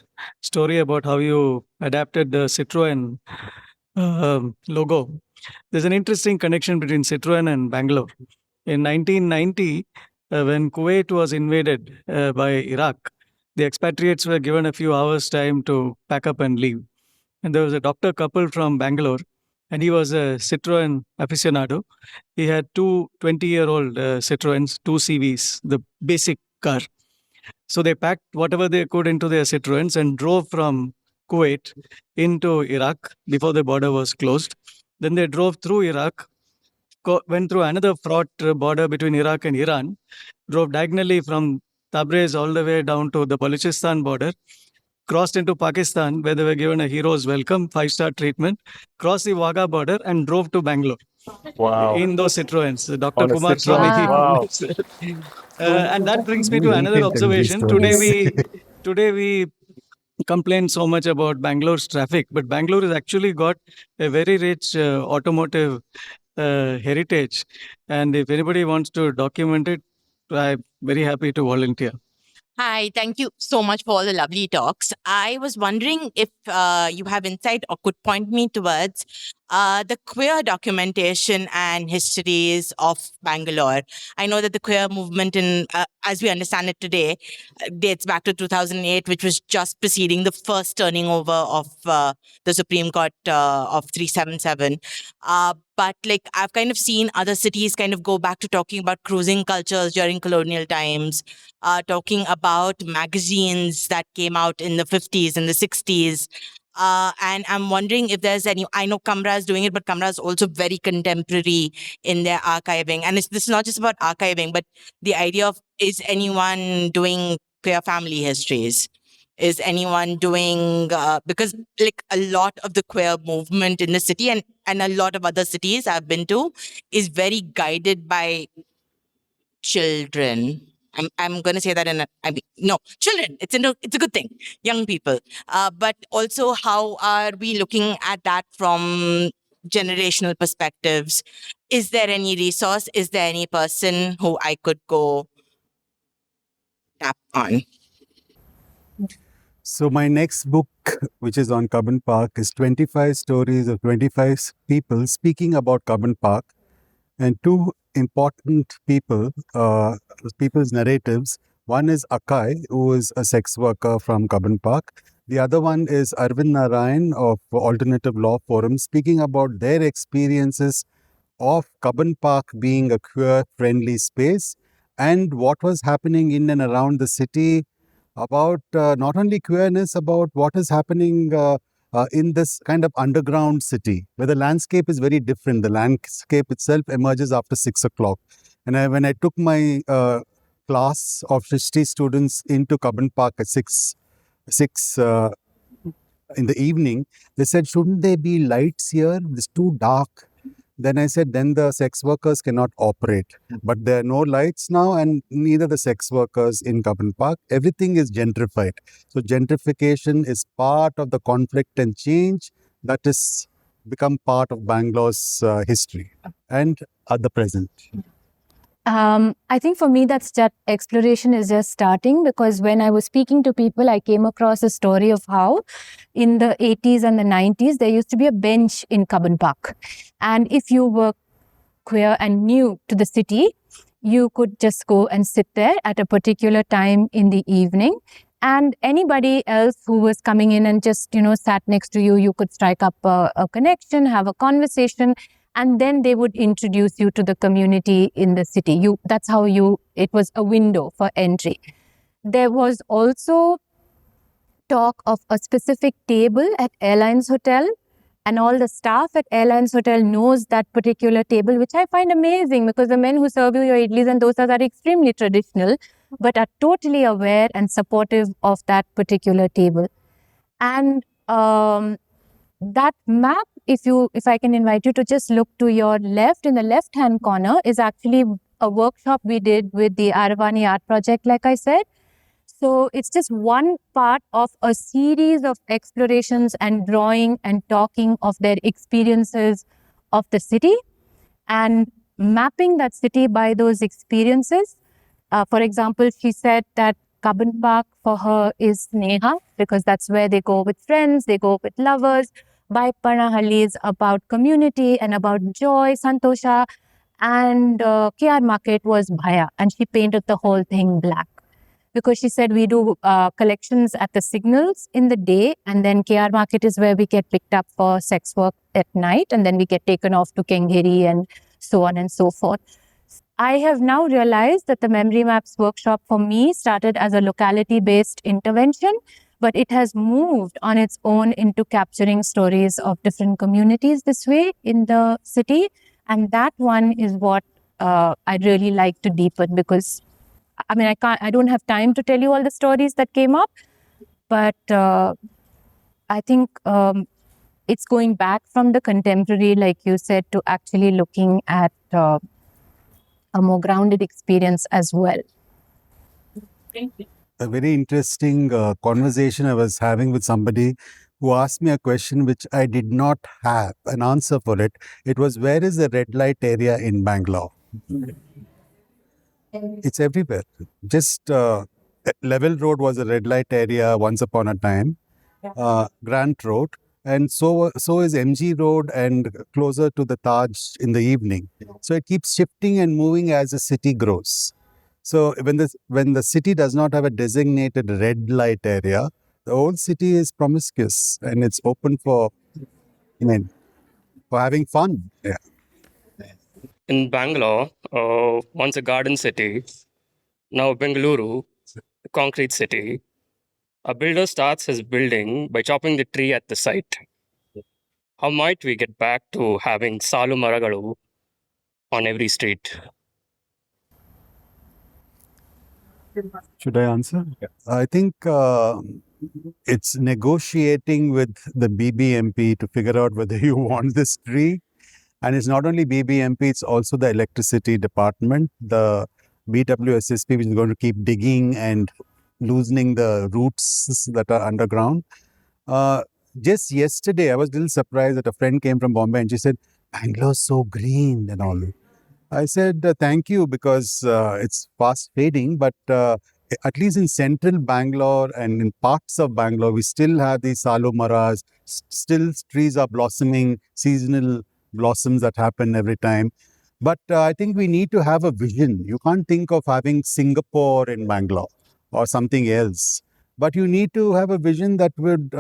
story about how you adapted the Citroën logo. There's an interesting connection between Citroën and Bangalore. In 1990, when Kuwait was invaded by Iraq, the expatriates were given a few hours' time to pack up and leave. And there was a doctor couple from Bangalore, and he was a Citroen aficionado. He had two 20-year-old Citroens, two CVs, the basic car. So they packed whatever they could into their Citroens and drove from Kuwait into Iraq before the border was closed. Then they drove through Iraq, went through another fraught border between Iraq and Iran, drove diagonally from Tabriz all the way down to the Balochistan border, crossed into Pakistan, where they were given a hero's welcome, 5-star treatment, crossed the Wagah border, and drove to Bangalore. Wow. In those Citroens, Dr. On a Kumar Citroen. Swami. Wow. And that brings me to We another can tell these observation. stories. Today we complain so much about Bangalore's traffic, but Bangalore has actually got a very rich automotive heritage. And if anybody wants to document it, I'm very happy to volunteer. Hi, thank you so much for all the lovely talks. I was wondering if you have insight or could point me towards the queer documentation and histories of Bangalore. I know that the queer movement, as we understand it today, dates back to 2008, which was just preceding the first turning over of the Supreme Court of 377. But like I've kind of seen other cities kind of go back to talking about cruising cultures during colonial times, talking about magazines that came out in the 50s and the 60s. And I'm wondering if there's any, I know Kamra is doing it, but Kamra is also very contemporary in their archiving. And this is not just about archiving, but the idea of, is anyone doing queer family histories? Is anyone doing, because like a lot of the queer movement in the city and a lot of other cities I've been to is very guided by children. I'm going to say that no, children. It's a good thing. Young people. But also, how are we looking at that from generational perspectives? Is there any resource? Is there any person who I could go tap on? So my next book, which is on Cubbon Park, is 25 stories of 25 people speaking about Cubbon Park, and two important people's narratives. One is Akai, who is a sex worker from Cubbon Park. The other one is Arvind Narayan of Alternative Law Forum, speaking about their experiences of Cubbon Park being a queer-friendly space and what was happening in and around the city about not only queerness, about what is happening in this kind of underground city, where the landscape is very different. The landscape itself emerges after 6 o'clock. And when I took my class of history students into Cubbon Park at 6 in the evening, they said, shouldn't there be lights here? It's too dark. Then I said, then the sex workers cannot operate. But there are no lights now, and neither the sex workers in Cubbon Park. Everything is gentrified. So gentrification is part of the conflict and change that has become part of Bangalore's history and at the present. I think for me, that exploration is just starting, because when I was speaking to people, I came across a story of how in the 80s and the 90s, there used to be a bench in Cubbon Park. And if you were queer and new to the city, you could just go and sit there at a particular time in the evening. And anybody else who was coming in and just, sat next to you, you could strike up a connection, have a conversation, and then they would introduce you to the community in the city. That's how it was a window for entry. There was also talk of a specific table at Airlines Hotel, and all the staff at Airlines Hotel knows that particular table, which I find amazing, because the men who serve you your idlis and dosas are extremely traditional, but are totally aware and supportive of that particular table. And that map, if I can invite you to just look to your left, in the left-hand corner, is actually a workshop we did with the Aravani Art Project, like I said. So it's just one part of a series of explorations and drawing and talking of their experiences of the city and mapping that city by those experiences. For example, she said that Cubbon Park for her is Sneha, because that's where they go with friends, they go with lovers. By Panahalli is about community and about joy, Santosha. And KR Market was Bhaya, and she painted the whole thing black. Because she said we do collections at the signals in the day, and then KR Market is where we get picked up for sex work at night, and then we get taken off to Kengiri and so on and so forth. I have now realized that the Memory Maps workshop for me started as a locality-based intervention, but it has moved on its own into capturing stories of different communities this way in the city. And that one is what I'd really like to deepen, because I mean, I don't have time to tell you all the stories that came up, but I think it's going back from the contemporary, like you said, to actually looking at a more grounded experience as well. A very interesting conversation I was having with somebody who asked me a question which I did not have an answer for it. It was, where is the red light area in Bangalore? It's everywhere. Just Level Road was a red light area once upon a time. Grant Road, and so is MG Road, and closer to the Taj in the evening. So it keeps shifting and moving as the city grows. So when the city does not have a designated red light area, the whole city is promiscuous and it's open for having fun. Yeah. In Bangalore, once a garden city, now Bengaluru, a concrete city. A builder starts his building by chopping the tree at the site. How might we get back to having salu maragalu on every street? Should I answer? I think it's negotiating with the BBMP to figure out whether you want this tree. And it's not only BBMP, it's also the electricity department, the BWSSP, which is going to keep digging and loosening the roots that are underground. Just yesterday, I was a little surprised that a friend came from Bombay and she said, Bangalore's so green and all. I said, thank you, because it's fast fading, but at least in central Bangalore and in parts of Bangalore, we still have these salu maras, still trees are blossoming, seasonal blossoms that happen every time. But I think we need to have a vision. You can't think of having Singapore in Bangalore or something else, but you need to have a vision that would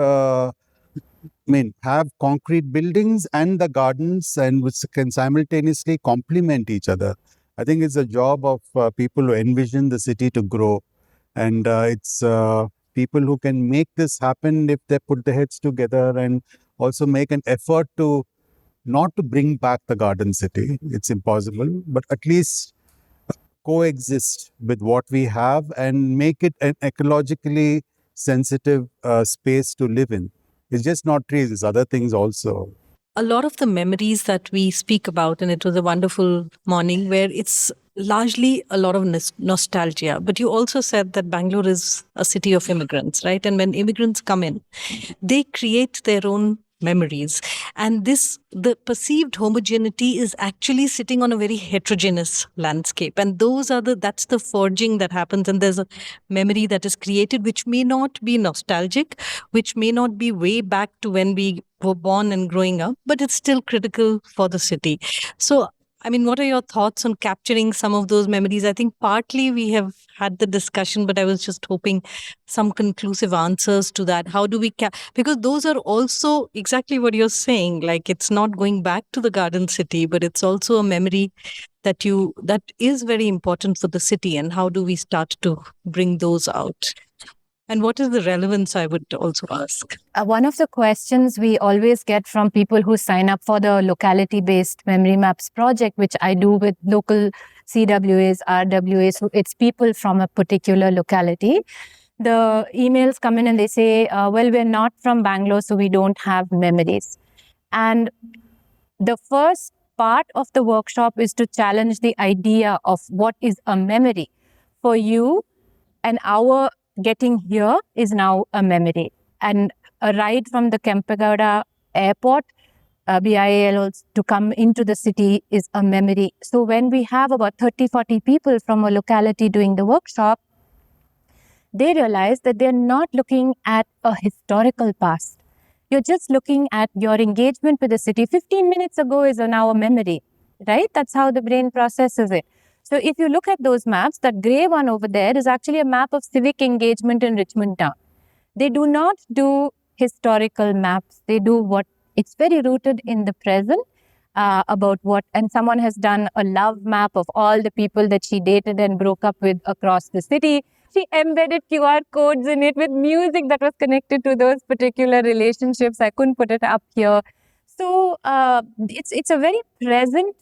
have concrete buildings and the gardens, and which can simultaneously complement each other. I think it's a job of people who envision the city to grow, and it's people who can make this happen if they put their heads together and also make an effort to not to bring back the garden city. It's impossible, but at least coexist with what we have and make it an ecologically sensitive space to live in. It's just not trees, it's other things also. A lot of the memories that we speak about, and it was a wonderful morning where it's largely a lot of nostalgia. But you also said that Bangalore is a city of immigrants, right? And when immigrants come in, they create their own memories. And the perceived homogeneity is actually sitting on a very heterogeneous landscape. And that's the forging that happens. And there's a memory that is created, which may not be nostalgic, which may not be way back to when we were born and growing up, but it's still critical for the city. So, I mean, what are your thoughts on capturing some of those memories? I think partly we have had the discussion, but I was just hoping some conclusive answers to that. How do we because those are also exactly what you're saying. Like, it's not going back to the garden city, but it's also a memory that is very important for the city. And how do we start to bring those out? And what is the relevance, I would also ask? One of the questions we always get from people who sign up for the locality-based Memory Maps project, which I do with local CWAs, RWAs, so it's people from a particular locality. The emails come in and they say, well, we're not from Bangalore, so we don't have memories. And the first part of the workshop is to challenge the idea of what is a memory. For you, an hour getting here is now a memory. And a ride from the Kempegowda airport, BIAL, to come into the city is a memory. So when we have about 30-40 people from a locality doing the workshop, they realize that they're not looking at a historical past. You're just looking at your engagement with the city. 15 minutes ago is now a memory. right? That's how the brain processes it. So if you look at those maps, that gray one over there is actually a map of civic engagement in Richmond Town. They do not do historical maps. They do what, it's very rooted in the present about what, and someone has done a love map of all the people that she dated and broke up with across the city. She embedded QR codes in it with music that was connected to those particular relationships. I couldn't put it up here. So it's a very present.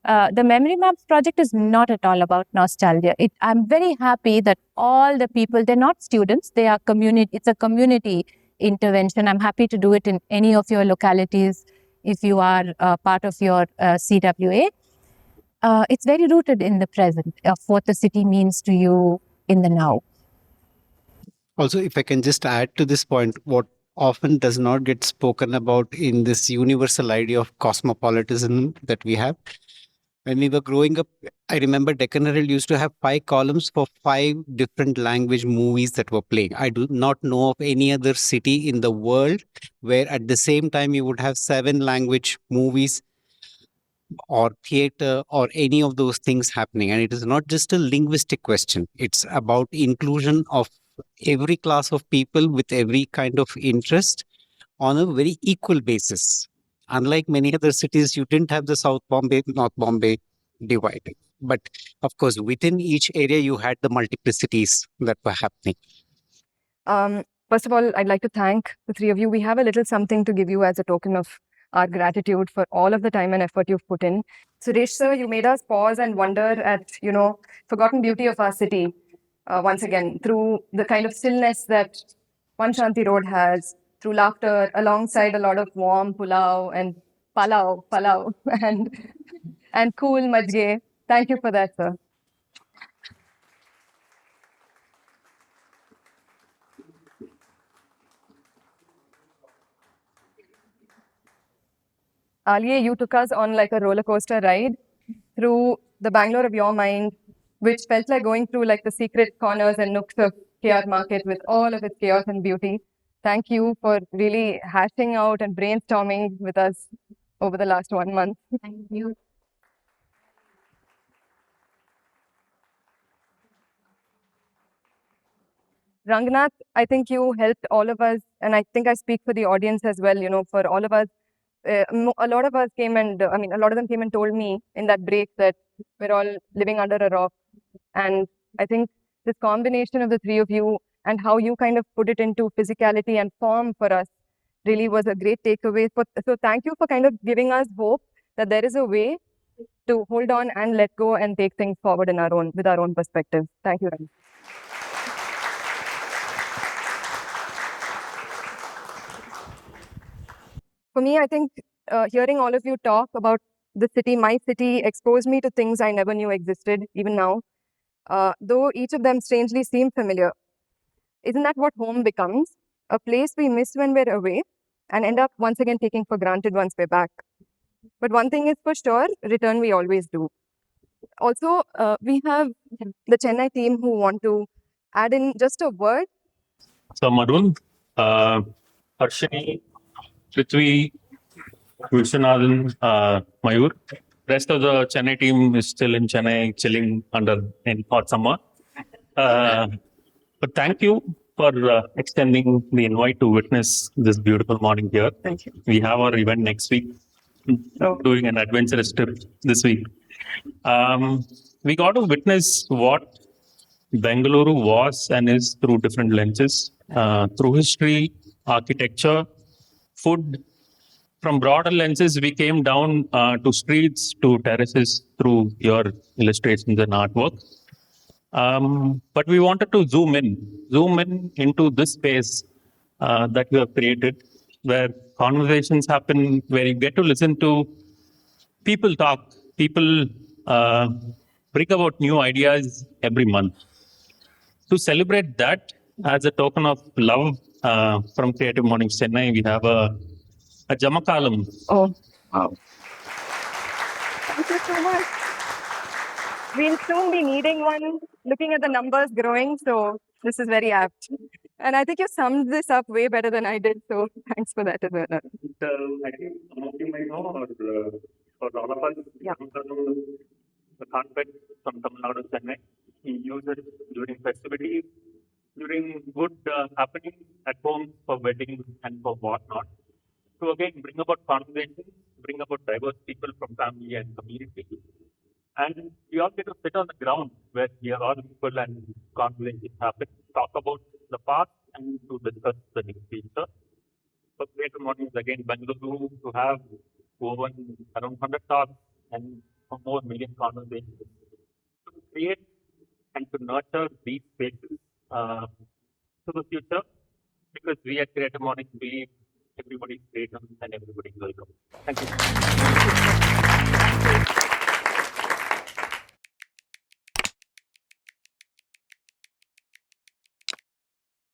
The Memory Maps project is not at all about nostalgia. I'm very happy that all the people, they're not students, they are community. It's a community intervention. I'm happy to do it in any of your localities if you are part of your CWA. It's very rooted in the present of what the city means to you in the now. Also, if I can just add to this point, what often does not get spoken about in this universal idea of cosmopolitanism that we have. When we were growing up, I remember Deccan Herald used to have 5 columns for 5 different language movies that were playing. I do not know of any other city in the world where at the same time you would have 7 language movies or theater or any of those things happening. And it is not just a linguistic question, it's about inclusion of every class of people with every kind of interest on a very equal basis. Unlike many other cities, you didn't have the South Bombay, North Bombay divide. But of course, within each area, you had the multiplicities that were happening. First of all, I'd like to thank the three of you. We have a little something to give you as a token of our gratitude for all of the time and effort you've put in. Suresh sir, you made us pause and wonder at, forgotten beauty of our city once again through the kind of stillness that One Shanti Road has, through laughter alongside a lot of warm pulao and palau and cool majge. Thank you for that, sir. Aliyeh, you took us on like a roller coaster ride through the Bangalore of your mind, which felt like going through like the secret corners and nooks of KR Market with all of its chaos and beauty. Thank you for really hashing out and brainstorming with us over the last 1 month. Thank you. Rangnath, I think you helped all of us, and I think I speak for the audience as well, for all of us. A lot of us came and, a lot of them came and told me in that break that we're all living under a rock. And I think this combination of the three of you and how you kind of put it into physicality and form for us really was a great takeaway. So thank you for kind of giving us hope that there is a way to hold on and let go and take things forward with our own perspective. Thank you, Rangnath. For me, I think hearing all of you talk about the city, my city, exposed me to things I never knew existed, even now. Though each of them strangely seem familiar. Isn't that what home becomes? A place we miss when we're away and end up once again taking for granted once we're back. But one thing is for sure, return we always do. Also, we have the Chennai team who want to add in just a word. So Madhun, Harshini, Rizvi, Vishwanathan, Mayur. Rest of the Chennai team is still in Chennai, chilling in hot summer. But thank you for extending the invite to witness this beautiful morning here. Thank you. We have our event next week, doing an adventurous trip this week. We got to witness what Bengaluru was and is through different lenses, through history, architecture, food. From broader lenses, we came down to streets, to terraces through your illustrations and artwork. But we wanted to zoom in into this space that you have created, where conversations happen, where you get to listen to people talk, people bring about new ideas every month. To celebrate that, as a token of love from Creative Mornings Chennai, we have a Jamakalam. Oh, wow. Thank you so much. We'll soon be needing one, looking at the numbers growing, so this is very apt. And I think you summed this up way better than I did, so thanks for that as well. I think some of you might know, or for all of us. Yeah. The context from Tamil Nadu, Chennai. He uses it during festivities, during good happenings at home for weddings and for whatnot. So again, bring about conversations, bring about diverse people from family and community. And we all get to sit on the ground where we are all equal and conversations happen, talk about the past and to discuss the new future. So CreativeMornings again, Bengaluru to have over around 100 talks and more million conversations to create and to nurture these spaces to the future, because we at CreativeMornings believe everybody's creative and everybody's welcome. Thank you.